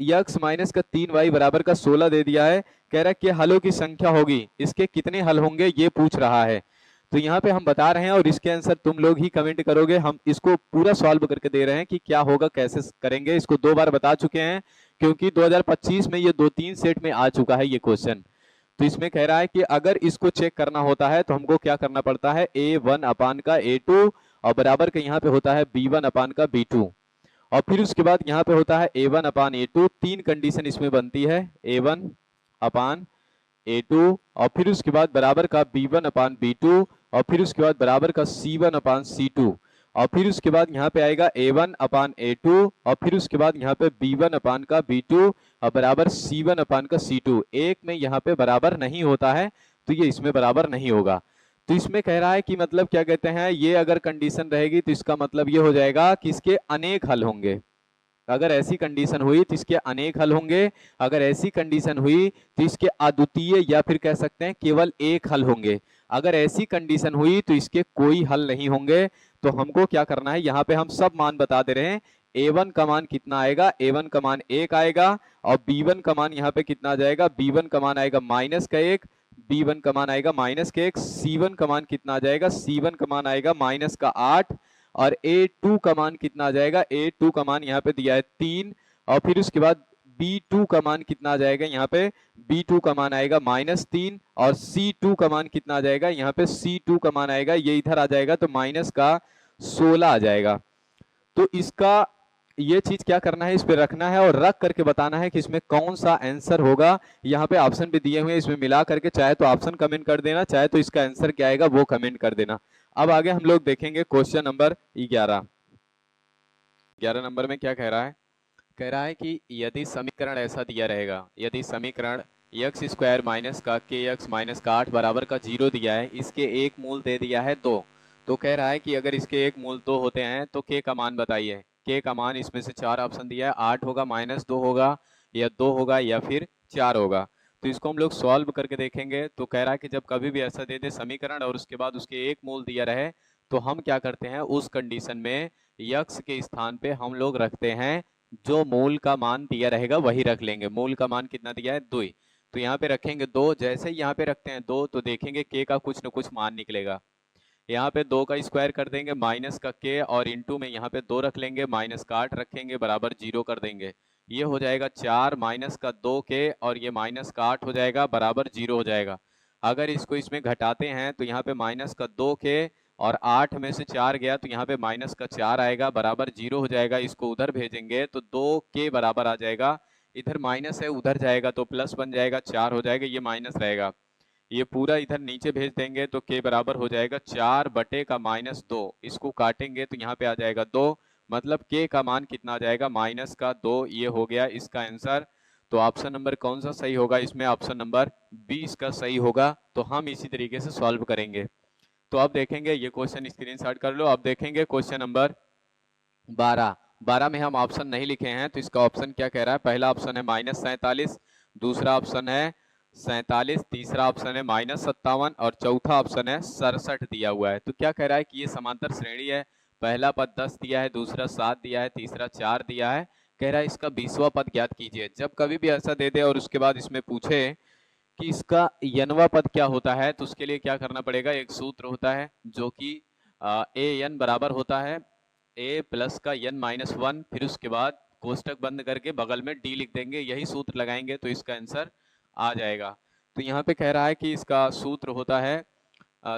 x माइनस का 3y बराबर का 16 दे दिया है। कह रहा है कि हलों की संख्या होगी, इसके कितने हल होंगे ये पूछ रहा है। तो यहाँ पे हम बता रहे हैं और इसके आंसर तुम लोग ही कमेंट करोगे। हम इसको पूरा सॉल्व करके दे रहे हैं कि क्या होगा, कैसे करेंगे। इसको 2 बार बता चुके हैं क्योंकि 2025 में ये 2-3 सेट में आ चुका है ये क्वेश्चन। तो इसमें कह रहा है कि अगर इसको चेक करना होता है तो हमको क्या करना पड़ता है, a1 अपान का a2 और बराबर का यहाँ पे होता है b1 अपान का b2, और फिर उसके बाद यहाँ पे होता है a1 अपान a2। 3 कंडीशन इसमें बनती है, a1 अपान a2 और फिर उसके बाद बराबर का b1 अपान b2 और फिर उसके बाद बराबर का c1 अपान c2 और फिर उसके बाद यहाँ पे आएगा a1 अपान a2 और फिर उसके बाद यहाँ पे b1 अपान का b2 और बराबर c1 अपान का c2। एक में यहाँ पे बराबर नहीं होता है तो ये इसमें बराबर नहीं होगा। तो इसमें कह रहा है कि मतलब क्या कहते हैं, ये अगर कंडीशन रहेगी तो इसका मतलब ये हो जाएगा कि इसके अनेक हल होंगे। अगर ऐसी कंडीशन हुई तो इसके अनेक हल होंगे, अगर ऐसी कंडीशन हुई तो इसके अद्वितीय या फिर कह सकते हैं केवल एक हल होंगे, अगर ऐसी कंडीशन हुई तो इसके कोई हल नहीं होंगे। तो हमको क्या करना है, यहाँ पे हम सब मान बता दे रहे हैं। a1 का मान कितना आएगा, a1 का मान 1 आएगा और b1 का मान यहाँ पे कितना आ जाएगा, b1 का मान आएगा माइनस का 1, b1 का मान आएगा माइनस का 1, c1 का मान कितना आ जाएगा, c1 का मान आएगा माइनस का 8 और a2 का मान कितना आ जाएगा, a2 का मान यहाँ पे दिया है 3 और फिर उसके बाद b2 का मान कितना आ जाएगा, यहाँ पे b2 का मान आएगा -3 और c2 का मान कितना आ जाएगा, यहाँ पे c2 का मान आएगा, ये इधर आ जाएगा तो माइनस का 16 आ जाएगा। तो इसका ये चीज क्या करना है, इस पे रखना है और रख करके बताना है कि इसमें कौन सा आंसर होगा। यहाँ पे ऑप्शन भी दिए हुए हैं, इसमें मिला करके चाहे तो ऑप्शन कमेंट कर देना, चाहे तो इसका आंसर क्या आएगा वो कमेंट कर देना। अब आगे हम लोग देखेंगे क्वेश्चन नंबर 11 नंबर में क्या कह रहा है, कह रहा है कि यदि समीकरण ऐसा दिया रहेगा, यदि समीकरण एक्स स्क्वायर माइनस का के एक्स माइनस का 8 बराबर का 0 दिया है, इसके एक मूल दे दिया है 2। तो कह रहा है कि अगर इसके एक मूल 2 होते हैं तो के का मान बताइए। के का मान इसमें से 4 ऑप्शन दिया है, 8 होगा, -2 होगा या 2 होगा या फिर 4 होगा। तो इसको हम लोग सॉल्व करके देखेंगे। तो कह रहा है कि जब कभी भी ऐसा दे दे समीकरण और उसके बाद उसके एक मूल दिया रहे तो हम क्या करते हैं, उस कंडीशन में यक्स के स्थान पे हम लोग रखते हैं जो मूल का मान दिया रहेगा वही रख लेंगे। मूल का मान कितना दिया है, 2। तो यहाँ पे रखेंगे 2। जैसे ही यहाँ पे रखते हैं 2 तो देखेंगे के का कुछ न कुछ मान निकलेगा। यहाँ पे 2 का स्क्वायर कर देंगे माइनस का के और इंटू में यहाँ पे 2 रख लेंगे, माइनस का 8 रखेंगे बराबर 0 कर देंगे। ये हो जाएगा 4 माइनस का 2 के और ये माइनस का 8 हो जाएगा बराबर 0 हो जाएगा। अगर इसको इसमें घटाते हैं तो यहाँ पे माइनस का 2 के और 8 में से 4 गया तो यहाँ पे माइनस का 4 आएगा बराबर 0 हो जाएगा। इसको उधर भेजेंगे तो 2 के बराबर आ जाएगा, इधर माइनस है उधर जाएगा तो प्लस बन जाएगा, 4 हो जाएगा, ये माइनस रहेगा। ये पूरा इधर नीचे भेज देंगे तो के बराबर हो जाएगा 4 बटे का -2। इसको काटेंगे तो यहाँ पे आ जाएगा 2, मतलब के का मान कितना आ जाएगा, माइनस का 2। ये हो गया इसका आंसर। तो ऑप्शन नंबर कौन सा सही होगा, इसमें ऑप्शन नंबर 20 का सही होगा। तो हम इसी तरीके से सॉल्व करेंगे। तो अब देखेंगे, ये क्वेश्चन स्क्रीनशॉट कर लो। अब देखेंगे क्वेश्चन नंबर 12 में हम ऑप्शन नहीं लिखे हैं तो इसका ऑप्शन क्या कह रहा है। पहला ऑप्शन है -47, दूसरा ऑप्शन है 47, तीसरा ऑप्शन है -57 और चौथा ऑप्शन है 67 दिया हुआ है। तो क्या कह रहा है कि ये समांतर श्रेणी है। पहला पद 10 दिया है, दूसरा 7 दिया है, तीसरा 4 दिया है। कह रहा है इसका 20वां पद ज्ञात कीजिए। जब कभी भी ऐसा दे दे और उसके बाद इसमें पूछे कि इसका n वां पद क्या होता है तो उसके लिए क्या करना पड़ेगा, एक सूत्र होता है जो कि ए एन बराबर होता है a प्लस का n-1, फिर उसके बाद कोष्टक बंद करके बगल में d लिख देंगे, यही सूत्र लगाएंगे तो इसका आंसर आ जाएगा। तो यहाँ पे कह रहा है कि इसका सूत्र होता है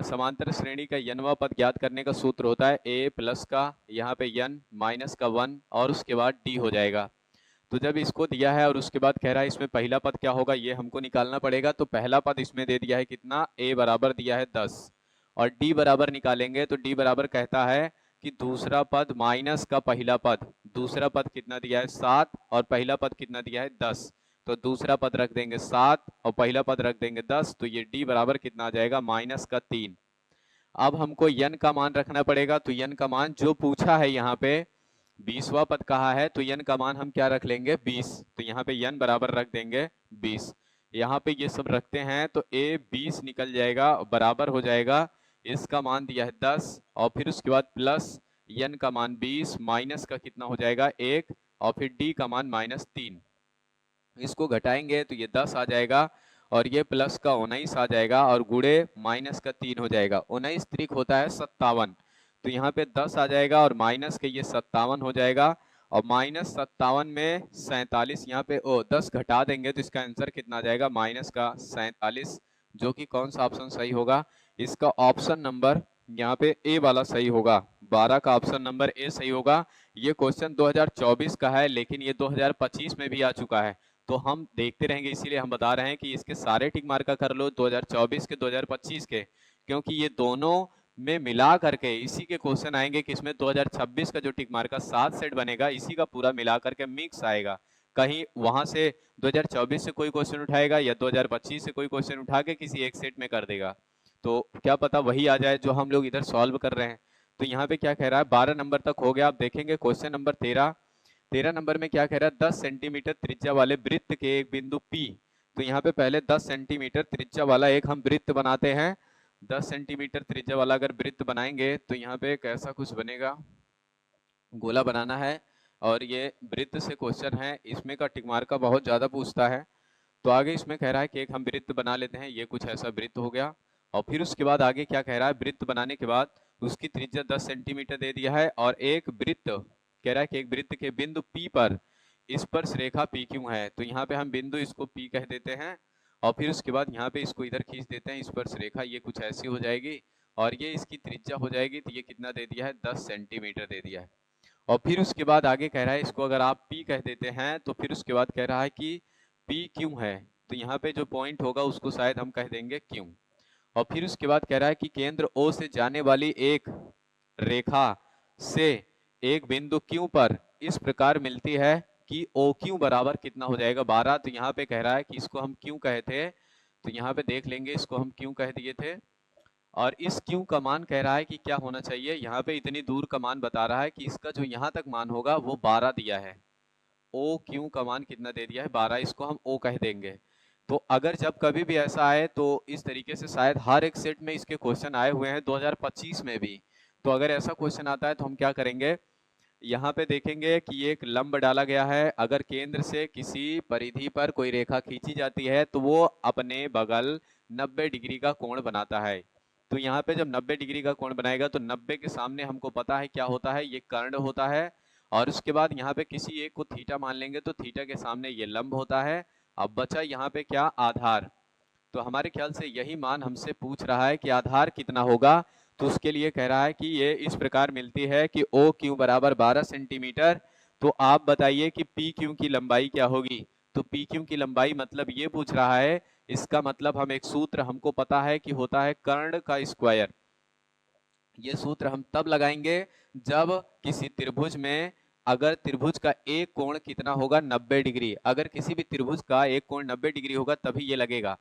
समांतर श्रेणी का n वां पद ज्ञात करने का सूत्र होता है a प्लस का यहाँ पे n माइनस का 1 और उसके बाद d हो जाएगा। तो जब इसको दिया है और उसके बाद कह रहा है इसमें पहला पद क्या होगा ये हमको निकालना पड़ेगा। तो पहला पद इसमें दे दिया है कितना, a बराबर दिया है 10 और d बराबर निकालेंगे तो d बराबर कहता है कि दूसरा पद माइनस का पहला पद, दूसरा पद कितना दिया है 7 और पहला पद कितना दिया है 10। तो दूसरा पद रख देंगे 7 और पहला पद रख देंगे 10, तो ये d बराबर कितना आ जाएगा -3। अब हमको n का मान रखना पड़ेगा, तो n का मान जो पूछा है यहाँ पे 20वां पद कहा है, तो n का मान हम क्या रख लेंगे 20, तो यहाँ पे n बराबर रख देंगे 20। यहाँ पे ये सब रखते हैं तो a 20 निकल जाएगा, बराबर हो जाएगा, इसका मान दिया है 10 और फिर उसके बाद प्लस n का मान 20 माइनस का कितना हो जाएगा 1 और फिर d का मान -3। इसको घटाएंगे तो ये 10 आ जाएगा और ये प्लस का 19 आ जाएगा और गुणे माइनस का 3 हो जाएगा। 19 त्रिक होता है 57, तो यहाँ पे 10 आ जाएगा और माइनस के ये 57 हो जाएगा और -57 में 47 यहाँ पे 10 घटा देंगे तो इसका आंसर कितना आ जाएगा -47, जो कि कौन सा ऑप्शन सही होगा, इसका ऑप्शन नंबर यहाँ पे ए वाला सही होगा। 12 का ऑप्शन नंबर ए सही होगा। ये क्वेश्चन 2024 का है लेकिन ये 2025 में भी आ चुका है, तो हम देखते रहेंगे, इसीलिए हम बता रहे हैं कि इसके सारे टिक मार का कर लो 2024 के 2025 के, क्योंकि ये दोनों में मिला करके इसी के क्वेश्चन आएंगे कि इसमें 2026 का जो टिक मार का 7 सेट बनेगा इसी का पूरा मिला करके मिक्स आएगा। कहीं वहां से 2024 से कोई क्वेश्चन उठाएगा या 2025 से कोई क्वेश्चन उठा के किसी एक सेट में कर देगा, तो क्या पता वही आ जाए जो हम लोग इधर सॉल्व कर रहे हैं। तो यहाँ पे क्या कह रहा है 12 नंबर तक हो गया। आप देखेंगे क्वेश्चन नंबर 13 नंबर में क्या कह रहा है 10 सेंटीमीटर त्रिज्या वाले वृत्त के एक बिंदु P, तो यहाँ पे पहले 10 सेंटीमीटर त्रिज्या वाला एक हम वृत्त बनाते हैं। 10 सेंटीमीटर त्रिज्या वाला अगर वृत्त बनाएंगे तो यहाँ पे कैसा कुछ बनेगा, गोला बनाना है और ये वृत्त से क्वेश्चन है, इसमें का टिक मार्क का बहुत ज्यादा पूछता है। तो आगे इसमें कह रहा है कि एक हम वृत्त बना लेते हैं, ये कुछ ऐसा वृत्त हो गया और फिर उसके बाद आगे क्या कह रहा है, वृत्त बनाने के बाद उसकी त्रिज्या 10 सेंटीमीटर दे दिया है और एक वृत्त कह रहा है कि एक वृत्त के बिंदु P पर स्पर्श रेखा PQ है, तो यहाँ पे हम बिंदु इसको P कह देते हैं और फिर उसके बाद यहाँ पे इसको इधर खींच देते हैं स्पर्श रेखा, ये कुछ ऐसी हो जाएगी और ये इसकी त्रिज्या हो जाएगी, तो ये कितना दे दिया है 10 सेंटीमीटर दे दिया है। और फिर उसके बाद आगे कह रहा है इसको अगर आप P कह देते हैं तो फिर उसके बाद कह रहा है कि P क्यों है, तो यहाँ पे जो पॉइंट होगा उसको शायद हम कह देंगे क्यों। और फिर उसके बाद कह रहा है कि केंद्र O से जाने वाली एक रेखा से एक बिंदु Q पर इस प्रकार मिलती है कि OQ बराबर कितना हो जाएगा 12, तो यहाँ पे कह रहा है कि इसको हम क्यों कहे थे, तो यहाँ पे देख लेंगे इसको हम क्यों कह दिए थे और इस क्यू का मान कह रहा है कि क्या होना चाहिए, यहाँ पे इतनी दूर का मान बता रहा है कि इसका जो यहाँ तक मान होगा वो 12 दिया है। ओ क्यू का मान कितना दे दिया है 12, इसको हम ओ कह देंगे। तो अगर जब कभी भी ऐसा आए तो इस तरीके से शायद हर एक सेट में इसके क्वेश्चन आए हुए हैं 2025 में भी, तो अगर ऐसा क्वेश्चन आता है तो हम क्या करेंगे, यहाँ पे देखेंगे कि एक लंब डाला गया है, अगर केंद्र से किसी परिधि पर कोई रेखा खींची जाती है तो वो अपने बगल 90 डिग्री का कोण बनाता है। तो यहाँ पे जब 90 डिग्री का कोण बनाएगा तो 90 के सामने हमको पता है क्या होता है, ये कर्ण होता है और उसके बाद यहाँ पे किसी एक को थीटा मान लेंगे तो थीटा के सामने ये लंब होता है। अब बचा यहाँ पे क्या, आधार। तो हमारे ख्याल से यही मान हमसे पूछ रहा है कि आधार कितना होगा, तो उसके लिए कह रहा है कि ये इस प्रकार मिलती है कि ओ क्यू बराबर 12 सेंटीमीटर। तो आप बताइए कि पी क्यू की लंबाई क्या होगी, तो पी क्यू की लंबाई मतलब ये पूछ रहा है, इसका मतलब हम एक सूत्र हमको पता है कि होता है कर्ण का स्क्वायर। ये सूत्र हम तब लगाएंगे जब किसी त्रिभुज में अगर त्रिभुज का एक कोण कितना होगा 90 डिग्री, अगर किसी भी त्रिभुज का एक कोण 90 डिग्री होगा तभी ये लगेगा।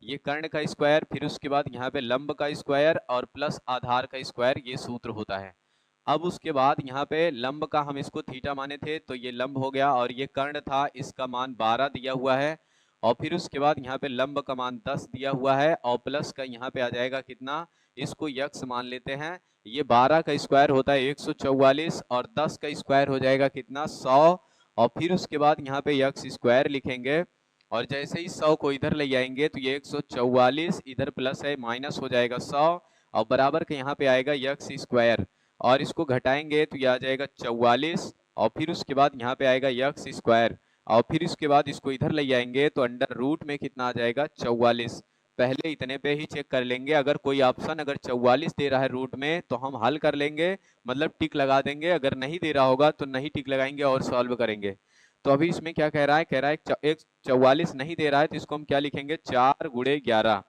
ये कर्ण का स्क्वायर, फिर उसके बाद यहाँ पे लंब का स्क्वायर और प्लस आधार का स्क्वायर, ये सूत्र होता है। अब उसके बाद यहाँ पे लंब का हम इसको थीटा माने थे तो ये लंब हो गया और ये कर्ण था, इसका मान 12 दिया हुआ है और फिर उसके बाद यहाँ पे लंब का मान 10 दिया हुआ है और प्लस का यहाँ पे आ जाएगा कितना, इसको यक्स मान लेते हैं। ये 12 का स्क्वायर होता है 144 और 10 का स्क्वायर हो जाएगा कितना 100 और फिर उसके बाद यहाँ पे यक्स स्क्वायर लिखेंगे और जैसे ही 100 को इधर ले आएंगे तो ये 144 इधर प्लस है माइनस हो जाएगा 100 और बराबर के यहाँ पे आएगा यक्स स्क्वायर और इसको घटाएंगे तो ये आ जाएगा 44 और फिर उसके बाद यहाँ पे आएगा यक्स स्क्वायर और फिर इसके बाद इसको इधर ले आएंगे तो अंडर रूट में कितना आ जाएगा 44। पहले इतने पे ही चेक कर लेंगे, अगर कोई ऑप्शन अगर 44 दे रहा है रूट में तो हम हल कर लेंगे, मतलब टिक लगा देंगे, अगर नहीं दे रहा होगा तो नहीं टिक लगाएंगे और सॉल्व करेंगे। तो अभी इसमें क्या कह रहा है, कह रहा है एक 44 नहीं दे रहा है तो इसको हम क्या लिखेंगे 4 गुणे 11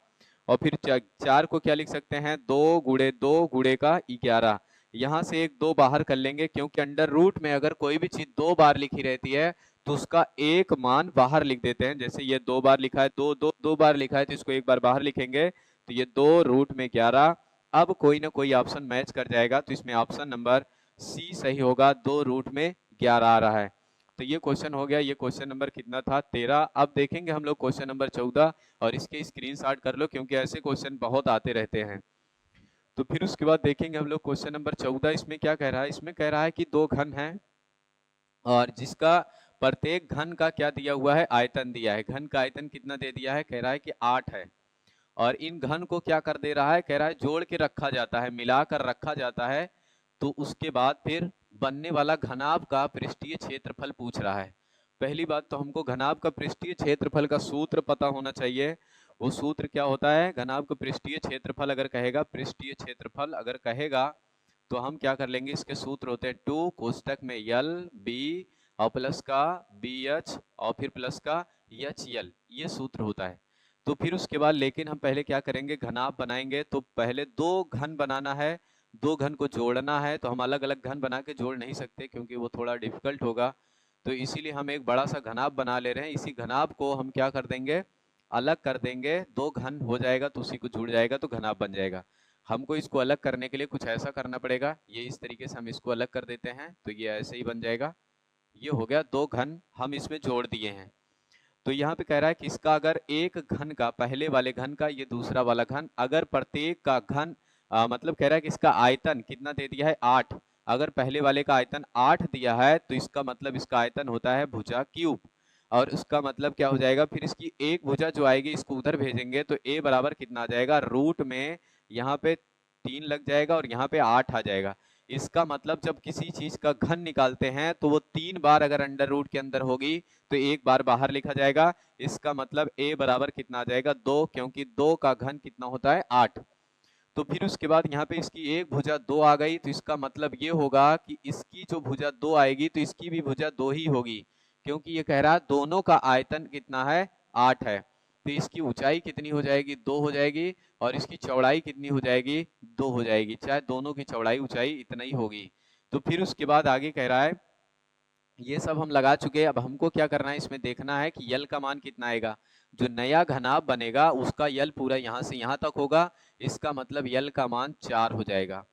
और फिर 4 को क्या लिख सकते हैं 2 गुणे 2 गुणे का 11। यहाँ से एक 2 बाहर कर लेंगे क्योंकि अंडर रूट में अगर कोई भी चीज 2 बार लिखी रहती है तो उसका एक मान बाहर लिख देते हैं। जैसे ये 2 बार लिखा है, दो बार लिखा है, तो इसको एक बार बाहर लिखेंगे, तो ये 2√11। अब कोई ना कोई ऑप्शन मैच कर जाएगा, तो इसमें ऑप्शन नंबर सी सही होगा, 2√11 आ रहा है। तो ये क्वेश्चन हो गया। ये क्वेश्चन नंबर कितना था? 13। अब देखेंगे हम लोग क्वेश्चन नंबर 14, और इसके स्क्रीनशॉट कर लो क्योंकि ऐसे क्वेश्चन बहुत आते रहते हैं। तो फिर उसके बाद देखेंगे हम लोग क्वेश्चन नंबर 14। इसमें क्या कह रहा है? इसमें कह रहा है कि दो घन हैं और जिसका प्रत्येक घन का क्या दिया हुआ है? आयतन दिया है। घन का आयतन कितना दे दिया है? कह रहा है कि 8 है। और इन घन को क्या कर दे रहा है? कह रहा है जोड़ के रखा जाता है, मिलाकर रखा जाता है। तो उसके बाद फिर बनने वाला घनाभ का पृष्ठीय क्षेत्रफल पूछ रहा है। पहली बात तो हमको घनाभ का पृष्ठीय क्षेत्रफल का सूत्र पता होना चाहिए। वो सूत्र क्या होता है? घनाभ का पृष्ठीय क्षेत्रफल अगर कहेगा, पृष्ठीय क्षेत्रफल अगर कहेगा, तो हम क्या कर लेंगे? इसके सूत्र होते हैं 2 कोष्टक में यल बी और प्लस का बी एच और फिर प्लस का एच यल, ये सूत्र होता है। तो फिर उसके बाद लेकिन हम पहले क्या करेंगे? घनाभ बनाएंगे। तो पहले दो घन बनाना है, दो घन को जोड़ना है। तो हम अलग अलग घन बना के जोड़ नहीं सकते क्योंकि वो थोड़ा डिफिकल्ट होगा। तो इसीलिए हम एक बड़ा सा घनाभ बना ले रहे हैं। इसी घनाभ को हम क्या कर देंगे? अलग कर देंगे। दो घन हो जाएगा तो उसी को जुड़ जाएगा तो घनाभ बन जाएगा। हमको इसको अलग करने के लिए कुछ ऐसा करना पड़ेगा। ये इस तरीके से हम इसको अलग कर देते हैं तो ये ऐसे ही बन जाएगा। ये हो गया, दो घन हम इसमें जोड़ दिए हैं। तो यहाँ पे कह रहा है कि इसका अगर एक घन का, पहले वाले घन का ये दूसरा वाला घन, अगर प्रत्येक का घन मतलब कह रहा है कि इसका आयतन कितना दे दिया है? 8। अगर पहले वाले का आयतन 8 दिया है तो इसका मतलब इसका आयतन होता है भुजा क्यूब। और उसका मतलब क्या हो जाएगा? फिर इसकी एक भुजा जो आएगी इसको उधर भेजेंगे तो a बराबर कितना आ जाएगा? रूट में यहाँ पे 3 लग जाएगा और यहाँ पे 8 आ जाएगा। इसका मतलब जब किसी चीज का घन निकालते हैं तो वो 3 बार अगर अंडर रूट के अंदर होगी तो एक बार बाहर लिखा जाएगा। इसका मतलब a बराबर कितना आ जाएगा? 2, क्योंकि 2 का घन कितना होता है? 8। तो फिर उसके बाद यहाँ पे इसकी एक भुजा 2 आ गई, तो इसका मतलब ये होगा कि इसकी जो भुजा 2 आएगी तो इसकी भी भुजा 2 ही होगी, क्योंकि ये कह रहा है दोनों का आयतन कितना है? 8 है। तो इसकी ऊंचाई कितनी हो जाएगी? 2 हो जाएगी। और इसकी चौड़ाई कितनी हो जाएगी? 2 हो जाएगी। चाहे दोनों की चौड़ाई ऊंचाई इतना ही होगी। तो फिर उसके बाद आगे कह रहा है, ये सब हम लगा चुके हैं। अब हमको क्या करना है? इसमें देखना है कि यल का मान कितना आएगा। जो नया घनाभ बनेगा उसका यल पूरा यहाँ से यहाँ तक होगा। इसका मतलब यल का मान 4 हो जाएगा।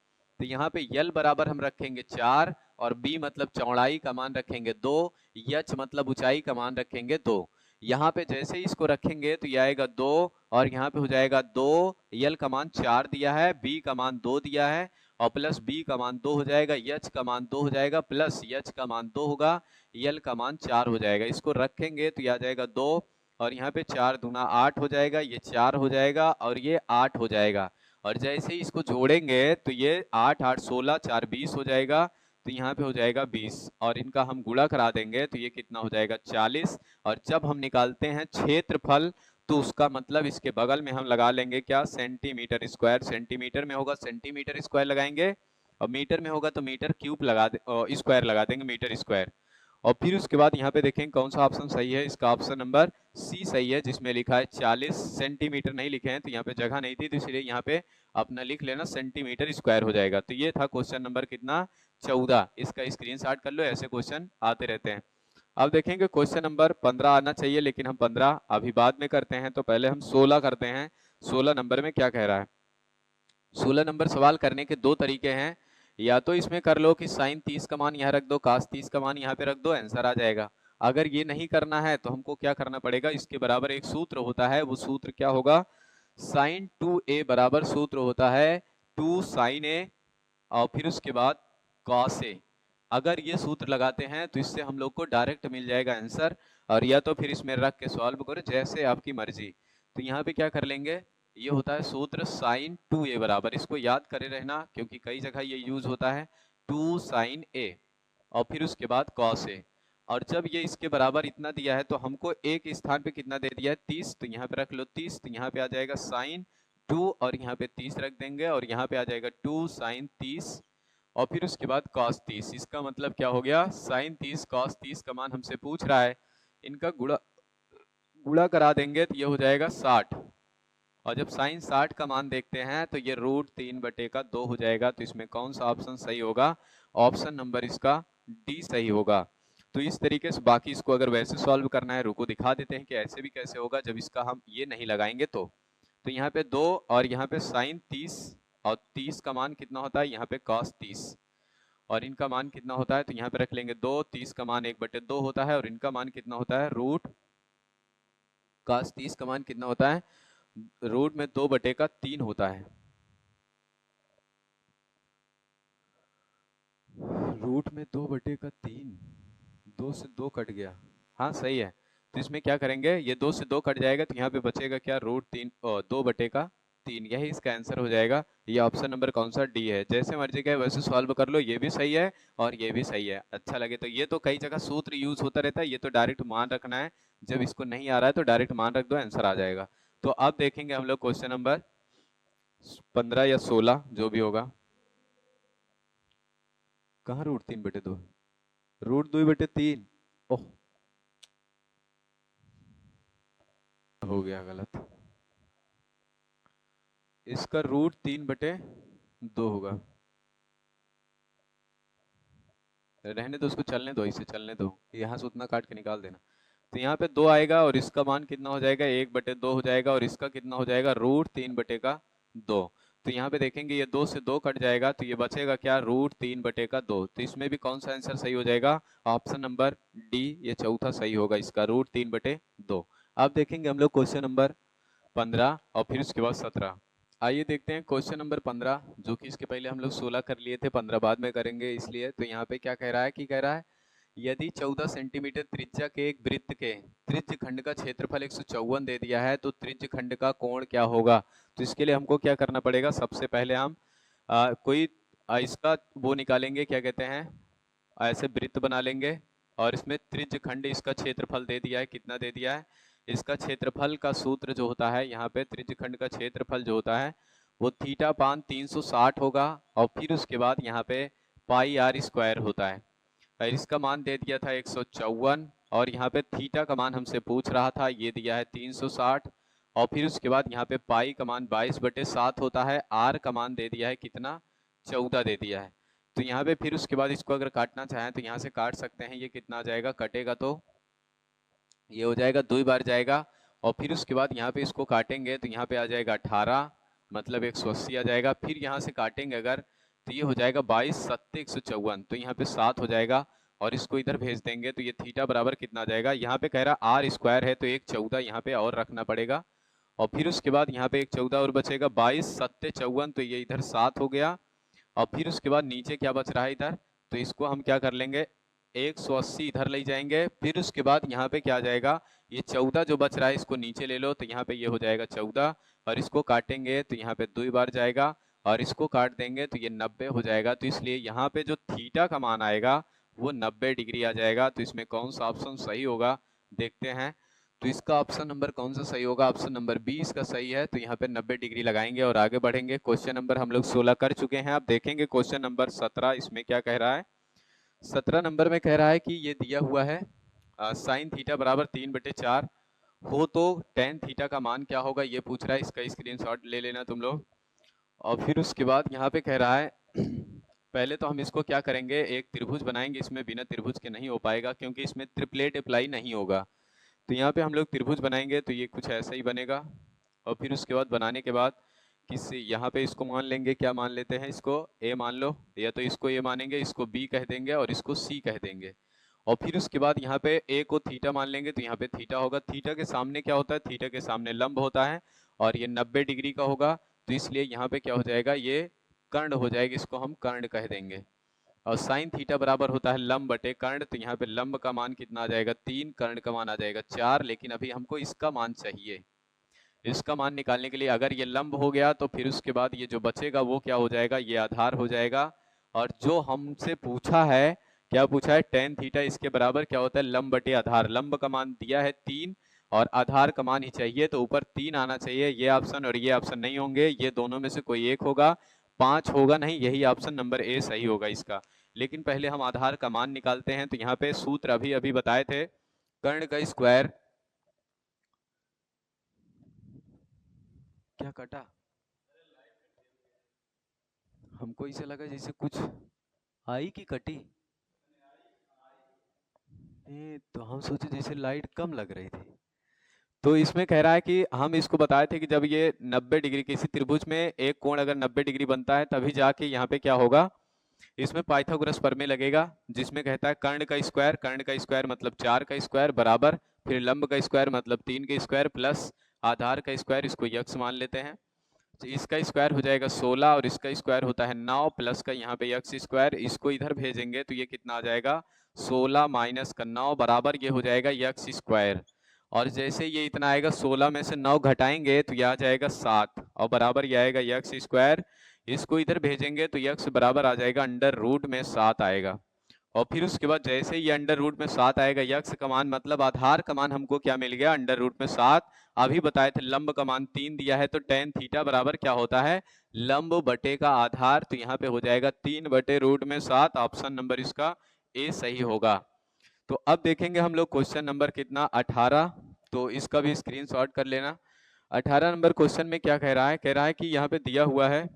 तो यहाँ पे यल बराबर हम रखेंगे 4, और बी मतलब चौड़ाई का मान रखेंगे 2, एच मतलब ऊंचाई का मान रखेंगे 2। यहाँ पे जैसे ही इसको रखेंगे तो ये आएगा 2, और यहाँ पे हो जाएगा 2। यल का मान 4 दिया है, बी का मान 2 दिया है, और प्लस बी का मान 2 हो जाएगा, एच का मान 2 हो जाएगा, प्लस एच का मान 2 होगा, यल का मान 4 हो जाएगा। इसको रखेंगे तो ये आ जाएगा 2, और यहाँ पे 4 दूना 8 हो जाएगा, ये 4 हो जाएगा और ये 8 हो जाएगा। और जैसे ही इसको जोड़ेंगे तो ये 8 8 16 4 20 हो जाएगा। तो यहाँ पे हो जाएगा 20, और इनका हम गुणा करा देंगे तो ये कितना हो जाएगा? 40। और जब हम निकालते हैं क्षेत्रफल तो उसका मतलब इसके बगल में हम लगा लेंगे क्या? Centimetre square. सेंटीमीटर में होगा सेंटीमीटर स्क्वायर लगाएंगे, और मीटर में होगा तो मीटर क्यूब लगा दे, स्क्वायर लगा देंगे, मीटर स्क्वायर। और फिर उसके बाद यहाँ पे देखेंगे कौन सा ऑप्शन सही है। इसका ऑप्शन नंबर सी सही है, जिसमें लिखा है 40 सेंटीमीटर। नहीं लिखे हैं तो यहाँ पे जगह नहीं थी, तो इसलिए यहाँ पे अपना लिख लेना सेंटीमीटर स्क्वायर हो जाएगा। तो ये था क्वेश्चन नंबर कितना? 14। इसका स्क्रीनशॉट कर लो, ऐसे क्वेश्चन आते रहते हैं। अब देखेंगे क्वेश्चन नंबर 15 आना चाहिए, लेकिन हम 15 अभी बाद में करते हैं। तो पहले हम 16 करते हैं। 16 नंबर में क्या कह रहा है? 16 नंबर सवाल करने के दो तरीके हैं। या तो इसमें कर लो कि साइन 30 का मान यहाँ रख दो, कास 30 का मान यहाँ पे रख दो, आंसर आ जाएगा। अगर ये नहीं करना है तो हमको क्या करना पड़ेगा? इसके बराबर एक सूत्र होता है, वो सूत्र क्या होगा? साइन 2a बराबर सूत्र होता है 2 साइन a, और फिर उसके बाद कॉस ए। अगर ये सूत्र लगाते हैं तो इससे हम लोग को डायरेक्ट मिल जाएगा आंसर। और या तो फिर इसमें रख के सॉल्व करो, जैसे आपकी मर्जी। तो यहाँ पे क्या कर लेंगे? ये होता है सूत्र साइन 2a बराबर, इसको याद करे रहना क्योंकि कई जगह ये यूज होता है। 2 साइन a और फिर उसके बाद कॉस ए। और जब ये इसके बराबर इतना दिया है तो हमको एक स्थान पे कितना दे दिया है? 30। तो यहाँ पे रख लो 30। तो यहाँ पे आ जाएगा साइन 2 और यहाँ पे 30 रख देंगे, और यहाँ पे आ जाएगा 2 साइन 30 और फिर उसके बाद cos 30। इसका मतलब क्या हो गया? साइन 30 cos 30 का मान हमसे पूछ रहा है, इनका गुणा गुणा करा देंगे तो ये हो जाएगा 60। और जब साइन 60 का मान देखते हैं तो ये √3/2 हो जाएगा। तो इसमें कौन सा ऑप्शन सही होगा? ऑप्शन नंबर इसका डी सही होगा। तो इस तरीके से बाकी इसको अगर वैसे सॉल्व करना है, रुको दिखा देते हैं कि ऐसे भी कैसे होगा जब इसका हम ये नहीं लगाएंगे तो यहाँ पे 2 और यहाँ पे साइन 30 और 30 का मान कितना होता है यहाँ पे cos 30 और इनका मान कितना होता है तो यहाँ पे रख लेंगे 2, 30 का मान 1/2 होता है और इनका मान कितना होता है रूट cos 30 का मान कितना होता है रूट में 2/3 होता है। रूट में 2/3, 2 से 2 कट गया, हाँ सही है। तो इसमें क्या करेंगे, ये 2 से 2 कट जाएगा तो यहाँ पे बचेगा क्या रूट 2/3, यही इसका आंसर हो जाएगा। ये ऑप्शन नंबर कौन सा डी है। जैसे मर्जी का वैसे सॉल्व कर लो, ये भी सही है और ये भी सही है। अच्छा लगे तो ये तो कई जगह सूत्र यूज होता रहता है, ये तो डायरेक्ट मान रखना है। जब इसको नहीं आ रहा है तो डायरेक्ट मान रख दो, आंसर आ जाएगा। तो अब देखेंगे हम लोग क्वेश्चन नंबर 15 या 16 जो भी होगा। कहाँ रूट 3/2, रूट 2/3। ओह हो गया गलत, इसका रूट 3/2 होगा। रहने दो उसको, चलने दो, इसे चलने दो, यहाँ से उतना काट के निकाल देना। तो यहाँ पे 2 आएगा और इसका मान कितना हो जाएगा 1/2 हो जाएगा और इसका कितना हो जाएगा रूट 3/2। तो यहाँ पे देखेंगे ये 2 से 2 कट जाएगा तो ये बचेगा क्या रूट 3/2। तो इसमें भी कौन सा आंसर सही हो जाएगा, ऑप्शन नंबर डी, ये चौथा सही होगा इसका रूट 3/2। अब देखेंगे हम लोग क्वेश्चन नंबर 15 और फिर उसके बाद 17। आइए देखते हैं क्वेश्चन नंबर 15, जो कि इसके पहले हम लोग 16 कर लिए थे, 15 बाद में करेंगे इसलिए। तो यहाँ पे क्या कह रहा है कि कह रहा है यदि 14 सेंटीमीटर त्रिज्या के एक वृत्त के त्रिज्य खंड का क्षेत्रफल 154 दे दिया है तो त्रिज्य खंड का कोण क्या होगा। तो इसके लिए हमको क्या करना पड़ेगा, सबसे पहले हम कोई इसका वो निकालेंगे, क्या कहते हैं, ऐसे वृत्त बना लेंगे और इसमें त्रिज्य खंड इसका क्षेत्रफल दे दिया है, कितना दे दिया है, इसका क्षेत्रफल का सूत्र जो होता है यहाँ पे त्रिज्य खंड का क्षेत्रफल जो होता है वो θ/360 होगा और फिर उसके बाद यहाँ पे πr² होता है। और इसका मान दे दिया था 154 और यहाँ पे थीटा का मान हमसे पूछ रहा था, ये दिया है 360 और फिर उसके बाद यहाँ पे पाई का मान 22/7 होता है, आर का मान दे दिया है कितना 14 दे दिया है। तो यहाँ पे फिर उसके बाद इसको अगर काटना चाहें तो यहाँ से काट सकते हैं, ये कितना आ जाएगा, कटेगा तो ये हो जाएगा 2 बार जाएगा और फिर उसके बाद यहाँ पे इसको काटेंगे तो यहाँ पे आ जाएगा 18 मतलब 180 आ जाएगा। फिर यहाँ से काटेंगे अगर तो ये हो जाएगा 22×7=154, तो यहाँ पे 7 हो जाएगा और इसको इधर भेज देंगे तो ये थीटा बराबर कितना आ जाएगा, यहाँ पे कह रहा r² है तो 114 यहाँ पे और रखना पड़ेगा और फिर उसके बाद यहाँ पे 114 और बचेगा 22×7=54, तो ये इधर 7 हो गया और फिर उसके बाद नीचे क्या बच रहा है इधर, तो इसको हम क्या कर लेंगे 180 इधर ले जाएंगे। फिर उसके बाद यहाँ पे क्या आ जाएगा, ये 14 जो बच रहा है इसको नीचे ले लो तो यहाँ पे ये हो जाएगा 14 और इसको काटेंगे तो यहाँ पे 2 बार जाएगा और इसको काट देंगे तो ये 90 हो जाएगा। तो इसलिए यहाँ पे जो थीटा का मान आएगा वो 90 डिग्री आ जाएगा। तो इसमें कौन सा ऑप्शन सही होगा देखते हैं। तो इसका ऑप्शन नंबर कौन सा सही होगा, ऑप्शन नंबर 20 का सही है। तो यहाँ पे 90 डिग्री लगाएंगे और आगे बढ़ेंगे। क्वेश्चन नंबर हम लोग 16 कर चुके हैं, अब देखेंगे क्वेश्चन नंबर 17। इसमें क्या कह रहा है, 17 नंबर में कह रहा है कि ये दिया हुआ है साइन थीटा बराबर 3/4 हो तो टेन थीटा का मान क्या होगा, ये पूछ रहा है। इसका स्क्रीनशॉट ले लेना तुम लोग। और फिर उसके बाद यहाँ पे कह रहा है पहले तो हम इसको क्या करेंगे, एक त्रिभुज बनाएंगे। इसमें बिना त्रिभुज के नहीं हो पाएगा क्योंकि इसमें ट्रिपलेट अप्लाई नहीं होगा। तो यहाँ पे हम लोग त्रिभुज बनाएंगे तो ये कुछ ऐसा ही बनेगा और फिर उसके बाद बनाने के बाद किसी यहाँ पे इसको मान लेंगे, क्या मान लेते हैं, इसको ए मान लो, या तो इसको ए मानेंगे, इसको बी कह देंगे और इसको सी कह देंगे। और फिर उसके बाद यहाँ पे ए को थीटा मान लेंगे तो यहाँ पे थीटा होगा। थीटा के सामने क्या होता है, थीटा के सामने लंब होता है और ये 90 डिग्री का होगा। तो इसलिए यहाँ पे क्या हो जाएगा, ये कर्ण हो जाएगी, इसको हम कर्ण कह देंगे। और साइन थीटा बराबर होता है लंब बटे कर्ण। तो यहाँ पे लंब का मान कितना आ जाएगा 3, कर्ण का मान आ जाएगा 4। लेकिन अभी हमको इसका मान चाहिए। इसका मान निकालने के लिए अगर ये लंब हो गया तो फिर उसके बाद ये जो बचेगा वो क्या हो जाएगा, ये आधार हो जाएगा। और जो हमसे पूछा है, क्या पूछा है, टेन थीटा इसके बराबर क्या होता है, लंब बटे आधार। लंब का मान दिया है 3 और आधार का मान ही चाहिए, तो ऊपर 3 आना चाहिए। ये ऑप्शन और ये ऑप्शन नहीं होंगे, ये दोनों में से कोई एक होगा, 5 होगा नहीं, यही ऑप्शन नंबर ए सही होगा इसका। लेकिन पहले हम आधार का मान निकालते हैं। तो यहाँ पे सूत्र अभी अभी बताए थे, कर्ण का स्क्वायर, क्या कटा, हमको इसे लगा जैसे कुछ आई की कटी। तो हम सोचे जैसे लाइट कम लग रही थी। तो इसमें कह रहा है कि हम इसको बताए थे कि जब ये 90 डिग्री, किसी त्रिभुज में एक कोण अगर 90 डिग्री बनता है तभी जाके यहाँ पे क्या होगा, इसमें पाइथागोरस प्रमेय लगेगा, जिसमें कहता है कर्ण का स्क्वायर मतलब 4 का स्क्वायर बराबर, फिर लंब का स्क्वायर मतलब 3 का स्क्वायर प्लस आधार का स्क्वायर, इसको यक्स मान लेते हैं। तो इसका स्क्वायर हो जाएगा 16 और इसका स्क्वायर होता है 9 प्लस का यहाँ पे यक्स स्क्वायर, इसको इधर भेजेंगे तो ये कितना आ जाएगा 16 माइनस का 9 बराबर ये हो जाएगा यक्स स्क्वायर। और जैसे ये इतना आएगा 16 में से 9 घटाएंगे तो यह आ जाएगा 7 और बराबर ये आएगा यक्स स्क्वायर। इसको इधर भेजेंगे तो यक्स बराबर आ जाएगा अंडर रूट में 7 आएगा। और फिर उसके बाद जैसे ये अंडर रूट में 7 आएगा, यक्स का मान मतलब आधार का मान हमको क्या मिल गया अंडर रूट में 7। अभी बताए थे लंब का मान 3 दिया है तो टेन थीटा बराबर क्या होता है लंब बटे का आधार, तो यहाँ पे हो जाएगा 3 बटे रूट में 7। ऑप्शन नंबर इसका ए सही होगा। तो अब देखेंगे हम लोग क्वेश्चन नंबर कितना 18, तो इसका भी स्क्रीनशॉट कर लेना। 18 नंबर क्वेश्चन में क्या कह रहा है कि यहाँ पे दिया हुआ है,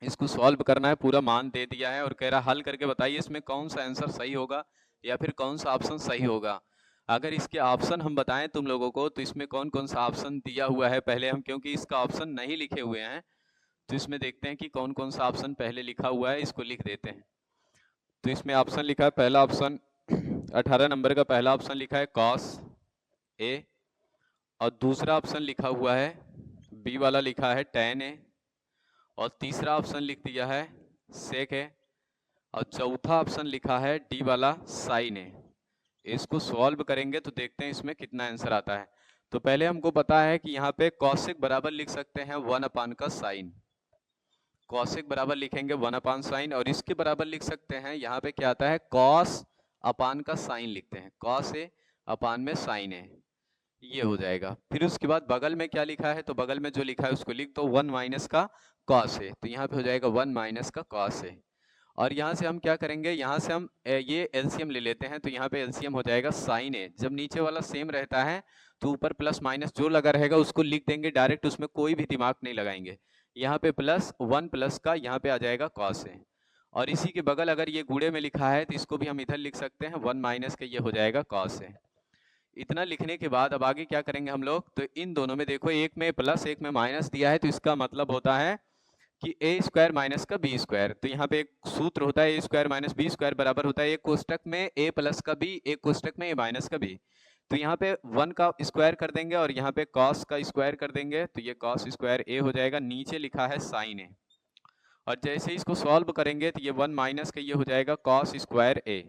इसको सॉल्व करना है, पूरा मान दे दिया है और कह रहा है हल करके बताइए इसमें कौन सा आंसर सही होगा या फिर कौन सा ऑप्शन सही होगा। अगर इसके ऑप्शन हम बताएं तुम लोगों को तो इसमें कौन कौन सा ऑप्शन दिया हुआ है, पहले हम, क्योंकि इसका ऑप्शन नहीं लिखे हुए हैं तो इसमें देखते हैं कि कौन कौन सा ऑप्शन पहले लिखा हुआ है, इसको लिख देते हैं। तो इसमें ऑप्शन लिखा है, पहला ऑप्शन 18 नंबर का पहला ऑप्शन लिखा है कॉस ए, और दूसरा ऑप्शन लिखा हुआ है बी वाला लिखा है tan ए, और तीसरा ऑप्शन लिख दिया है सेक है, और चौथा ऑप्शन लिखा है डी वाला साइन है। इसको सॉल्व करेंगे तो देखते हैं इसमें कितना आंसर आता है। तो पहले हमको पता है कि यहाँ पे कॉसेक बराबर लिख सकते हैं 1 अपान का साइन, कॉसेक बराबर लिखेंगे 1 अपान साइन, और इसके बराबर लिख सकते हैं यहाँ पे क्या आता है कॉस अपान का साइन लिखते हैं, कॉस ए अपान में साइन है, ये हो जाएगा। फिर उसके बाद बगल में क्या लिखा है, तो बगल में जो लिखा है उसको लिख दो 1 माइनस का कॉस है, तो यहाँ पे हो जाएगा 1 माइनस का कॉस है। और यहाँ से हम क्या करेंगे, यहाँ से हम ये एलसीएम ले लेते हैं, तो यहाँ पे एलसीएम हो जाएगा साइन ए, जब नीचे वाला सेम रहता है तो ऊपर प्लस माइनस जो लगा रहेगा उसको लिख देंगे डायरेक्ट, उसमें कोई भी दिमाग नहीं लगाएंगे। यहाँ पे प्लस 1 प्लस का यहाँ पे आ जाएगा कॉस ए, और इसी के बगल अगर ये गुणे में लिखा है तो इसको भी हम इधर लिख सकते हैं 1 माइनस का, ये हो जाएगा कॉस ए। इतना लिखने के बाद अब आगे क्या करेंगे हम लोग, तो इन दोनों में देखो एक में प्लस एक में माइनस दिया है, तो इसका मतलब होता है कि ए स्क्वायर माइनस का बी स्क्वायर। तो यहाँ पे एक सूत्र होता है ए स्क्वायर माइनस बी स्क्वायर बराबर होता है एक कोष्टक में ए प्लस का बी, एक कोष्टक में ए माइनस का बी। तो यहाँ पे 1 का स्क्वायर कर देंगे और यहाँ पे कॉस का स्क्वायर कर देंगे, तो ये कॉस स्क्वायर ए हो जाएगा, नीचे लिखा है साइन ए। और जैसे ही इसको सॉल्व करेंगे तो ये 1 माइनस का ये हो जाएगा कॉस स्क्वायर ए,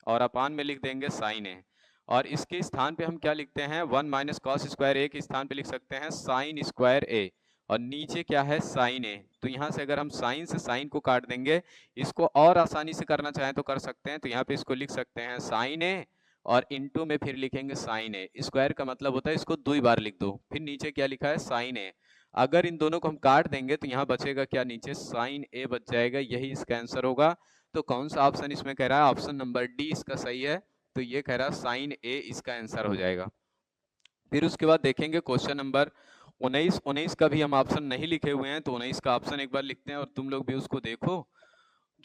और अपान में लिख देंगे साइन ए। और इसके स्थान पे हम क्या लिखते हैं 1 माइनस कॉस स्क्वायर ए के स्थान पे लिख सकते हैं साइन स्क्वायर ए, और नीचे क्या है साइन ए। तो यहाँ से अगर हम साइन से साइन को काट देंगे, इसको और आसानी से करना चाहें तो कर सकते हैं, तो यहाँ पे इसको लिख सकते हैं साइन ए और इनटू में फिर लिखेंगे साइन ए, स्क्वायर का मतलब होता है इसको 2 बार लिख दो, फिर नीचे क्या लिखा है साइन ए। अगर इन दोनों को हम काट देंगे तो यहाँ बचेगा क्या, नीचे साइन ए बच जाएगा, यही इसका आंसर होगा। तो कौन सा ऑप्शन इसमें कह रहा है, ऑप्शन नंबर डी इसका सही है, तो ये कह रहा है साइन ए इसका आंसर हो जाएगा। फिर उसके बाद देखेंगे क्वेश्चन नंबर 19 का भी हम ऑप्शन नहीं लिखे हुए हैं, तो 19 का ऑप्शन एक बार लिखते हैं और तुम लोग भी उसको देखो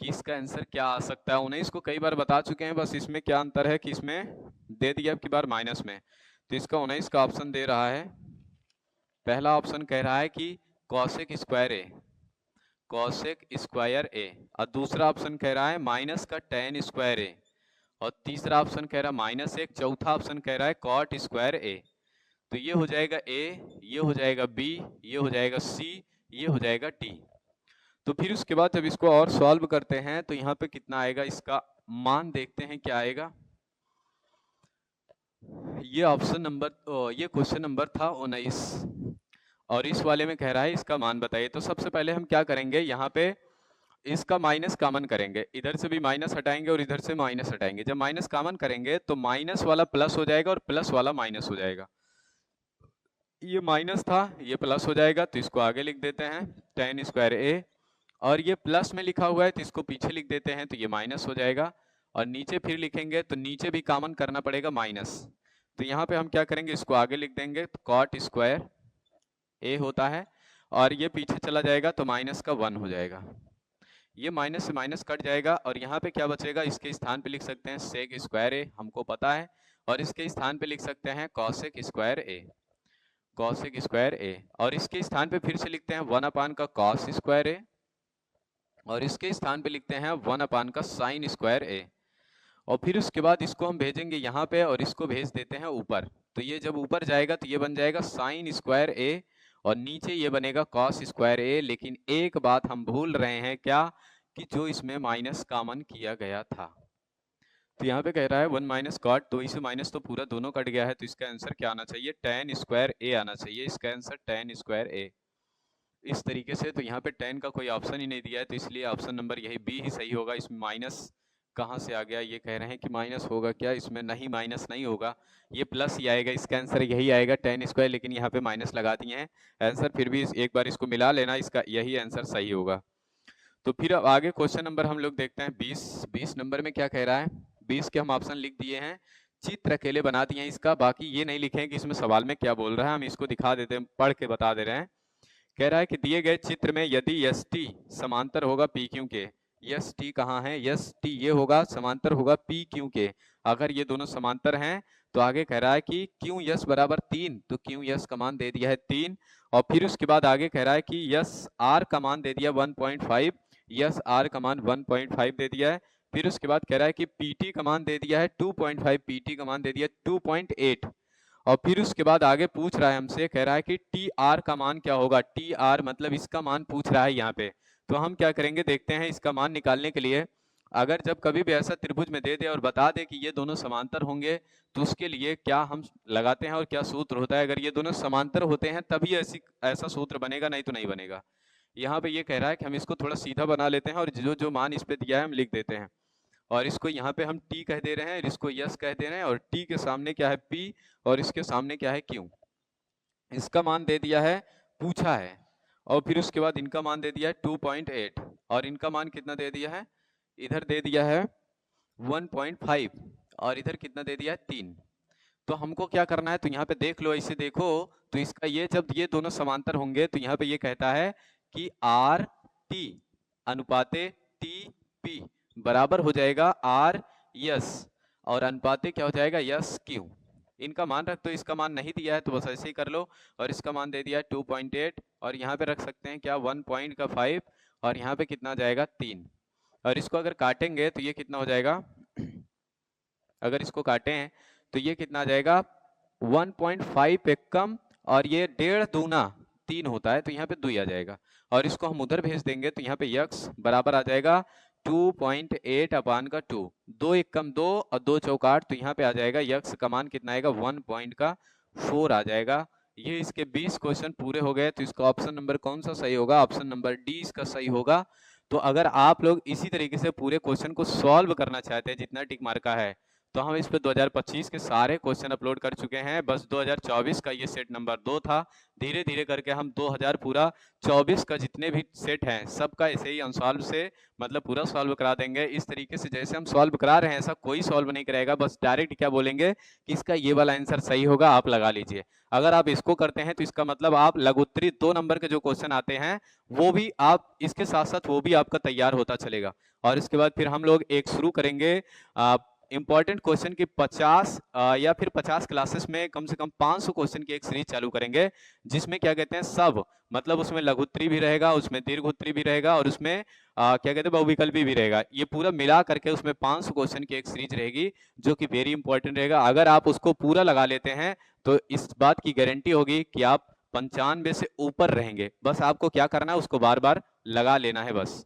कि इसका आंसर क्या आ सकता है। 19 को कई बार बता चुके हैं, बस इसमें क्या अंतर है कि इसमें दे दिया अब की बार माइनस में, तो इसका 19 का ऑप्शन दे रहा है, पहला ऑप्शन कह रहा है कि कॉसेक स्क्वायर ए, कॉसेक स्क्वायर ए, और दूसरा ऑप्शन कह रहा है माइनस का टेन स्क्वायर ए, और तीसरा ऑप्शन कह रहा है माइनस एक, चौथा ऑप्शन कह रहा है कॉट स्क्वायर ए। तो ये हो जाएगा ए, ये हो जाएगा बी, ये हो जाएगा सी, ये हो जाएगा डी। तो फिर उसके बाद जब इसको और सॉल्व करते हैं तो यहाँ पे कितना आएगा, इसका मान देखते हैं क्या आएगा। ये ऑप्शन नंबर ये क्वेश्चन नंबर था 19, और इस वाले में कह रहा है इसका मान बताइए। तो सबसे पहले हम क्या करेंगे, यहाँ पे इसका माइनस कॉमन करेंगे, इधर से भी माइनस हटाएंगे और इधर से माइनस हटाएंगे। जब माइनस कॉमन करेंगे तो माइनस वाला प्लस हो जाएगा और प्लस वाला माइनस हो जाएगा। ये माइनस था, ये प्लस हो जाएगा, तो इसको आगे लिख देते हैं टेन स्क्वायर ए, और ये प्लस में लिखा हुआ है तो इसको पीछे लिख देते हैं, तो ये माइनस हो जाएगा। और नीचे फिर लिखेंगे तो नीचे भी कॉमन करना पड़ेगा माइनस, तो यहाँ पे हम क्या करेंगे, इसको आगे लिख देंगे, तो कॉट स्क्वायर ए होता है, और ये पीछे चला जाएगा तो माइनस का 1 हो जाएगा। ये माइनस से माइनस कट जाएगा और यहाँ पे क्या बचेगा, इसके स्थान पे लिख सकते हैं सेक स्क्वायर ए, हमको पता है, और इसके स्थान पे लिख सकते हैं कॉसेक स्क्वायर ए, कॉसेक स्क्वायर ए, और इसके स्थान पे फिर से लिखते हैं 1 का कॉस स्क्वायर ए, और इसके स्थान पे लिखते हैं 1 का साइन स्क्वायर ए, और फिर उसके बाद इसको हम भेजेंगे यहाँ पे और इसको भेज देते हैं ऊपर। तो ये जब ऊपर जाएगा तो ये बन जाएगा साइन स्क्वायर ए और नीचे ये बनेगा कॉस स्क्वायर ए। लेकिन एक बात हम भूल रहे हैं क्या, कि जो इसमें माइनस कॉमन किया गया था। तो यहाँ पे कह रहा है 1 माइनस कॉट, तो इसे माइनस तो पूरा दोनों कट गया है, तो इसका आंसर क्या आना चाहिए, tan स्क्वायर ए आना चाहिए। इसका आंसर tan स्क्वायर ए इस तरीके से। तो यहाँ पे tan का कोई ऑप्शन ही नहीं दिया है, तो इसलिए ऑप्शन नंबर यही बी ही सही होगा। इसमें माइनस कहाँ से आ गया, ये कह रहे हैं कि माइनस होगा क्या, इसमें नहीं, माइनस नहीं होगा, ये प्लस ही आएगा। इसका आंसर यही आएगा tan स्क्वायर, लेकिन यहाँ पे माइनस लगा दिए हैं आंसर। फिर भी एक बार इसको मिला लेना, इसका यही आंसर सही होगा। तो फिर अब आगे क्वेश्चन नंबर हम लोग देखते हैं 20 नंबर में क्या कह रहा है। 20 के हम ऑप्शन लिख दिए हैं, चित्र अकेले बना दिए हैं इसका, बाकी ये नहीं लिखे हैं कि इसमें सवाल में क्या बोल रहा है, हम इसको दिखा देते हैं, पढ़ के बता दे रहे हैं। कह रहा है कि दिए गए चित्र में यदि एस टी समांतर होगा पी क्यू के, एस टी कहाँ है, एस टी ये होगा समांतर होगा पी क्यू के, अगर ये दोनों समांतर हैं तो आगे कह रहा है कि क्यू यस बराबर 3, तो क्यू यस का मान दे दिया है 3, और फिर उसके बाद आगे कह रहा है कि यस आर का मान दे दिया 1.5, यस आर का मान 1.5 दे दिया है। फिर उसके बाद कह रहा है कि पीटी का मान दे दिया है 2.5, पीटी का मान दे दिया 2.8, और फिर उसके बाद आगे पूछ रहा है हमसे, कह रहा है कि टी आर का मान क्या होगा, टी आर मतलब इसका मान पूछ रहा है यहाँ पे। तो हम क्या करेंगे, देखते हैं इसका मान निकालने के लिए। अगर जब कभी भी ऐसा त्रिभुज में दे दे और बता दे कि ये दोनों समांतर होंगे, तो उसके लिए क्या हम लगाते हैं और क्या सूत्र होता है। अगर ये दोनों समांतर होते हैं तभी ऐसा सूत्र बनेगा, नहीं तो नहीं बनेगा। यहाँ पे ये कह रहा है कि हम इसको थोड़ा सीधा बना लेते हैं और जो जो मान इस पे दिया है हम लिख देते हैं, और इसको यहाँ पे हम t कह दे रहे हैं, इसको यस कह दे रहे हैं, और t के सामने क्या है p, और इसके सामने क्या है q। इसका मान दे दिया है, पूछा है, और फिर उसके बाद इनका मान दे दिया है 2.8, और इनका मान कितना दे दिया है, इधर दे दिया है 1.5, और इधर कितना दे दिया है 3। तो हमको क्या करना है, तो यहाँ पे देख लो, ऐसे देखो, तो इसका ये जब ये दोनों समांतर होंगे तो यहाँ पे ये कहता है कि आर टी अनुपाते टी पी बराबर हो जाएगा आर यस, और अनुपाते क्या हो जाएगा यस क्यू। इनका मान रख दो, इसका मान नहीं दिया है तो बस ऐसे ही कर लो, और इसका मान दे दिया है 2.8, और यहाँ पे रख सकते हैं क्या 1.5, और यहाँ पे कितना जाएगा 3, और इसको अगर काटेंगे तो ये कितना हो जाएगा, अगर इसको काटें तो ये कितना आ जाएगा 1.5 एकम, और ये 1.5 दूना 3 होता है, तो यहाँ पे 2 आ जाएगा, और इसको हम उधर भेज देंगे तो यहाँ पे यक्स बराबर आ जाएगा 2.8 अपान का 2, 2 एकम 2 और 2 चौक 8, तो यहाँ पे आ जाएगा यक्स का मान कितना आएगा 1.4 आ जाएगा। ये इसके 20 क्वेश्चन पूरे हो गए। तो इसका ऑप्शन नंबर कौन सा सही होगा, ऑप्शन नंबर डी इसका सही होगा। तो अगर आप लोग इसी तरीके से पूरे क्वेश्चन को सॉल्व करना चाहते हैं जितना टिक मार का है, तो हम इस पे 2025 के सारे क्वेश्चन अपलोड कर चुके हैं, बस 2024 का ये सेट नंबर 2 था। धीरे धीरे करके हम 2000 पूरा 24 का जितने भी सेट हैं सबका ऐसे ही अनसॉल्व से मतलब पूरा सॉल्व करा देंगे। इस तरीके से जैसे हम सॉल्व करा रहे हैं ऐसा कोई सॉल्व नहीं कराएगा, बस डायरेक्ट क्या बोलेंगे कि इसका ये वाला आंसर सही होगा, आप लगा लीजिए। अगर आप इसको करते हैं तो इसका मतलब आप लघुत्तरी 2 नंबर के जो क्वेश्चन आते हैं वो भी आप इसके साथ साथ वो भी आपका तैयार होता चलेगा। और इसके बाद फिर हम लोग एक शुरू करेंगे इंपॉर्टेंट क्वेश्चन की 50 या फिर 50 क्लासेस में कम से कम 500 क्वेश्चन की एक सीरीज चालू करेंगे, जिसमें क्या कहते हैं सब मतलब उसमें लघुत्तरी भी रहेगा, उसमें दीर्घोत्तरी भी रहेगा, और उसमें क्या कहते हैं बहुविकल्पी भी रहेगा। ये पूरा मिला करके उसमें 500 क्वेश्चन की एक सीरीज रहेगी जो कि वेरी इंपॉर्टेंट रहेगा। अगर आप उसको पूरा लगा लेते हैं तो इस बात की गारंटी होगी कि आप 95 से ऊपर रहेंगे। बस आपको क्या करना है, उसको बार बार लगा लेना है बस।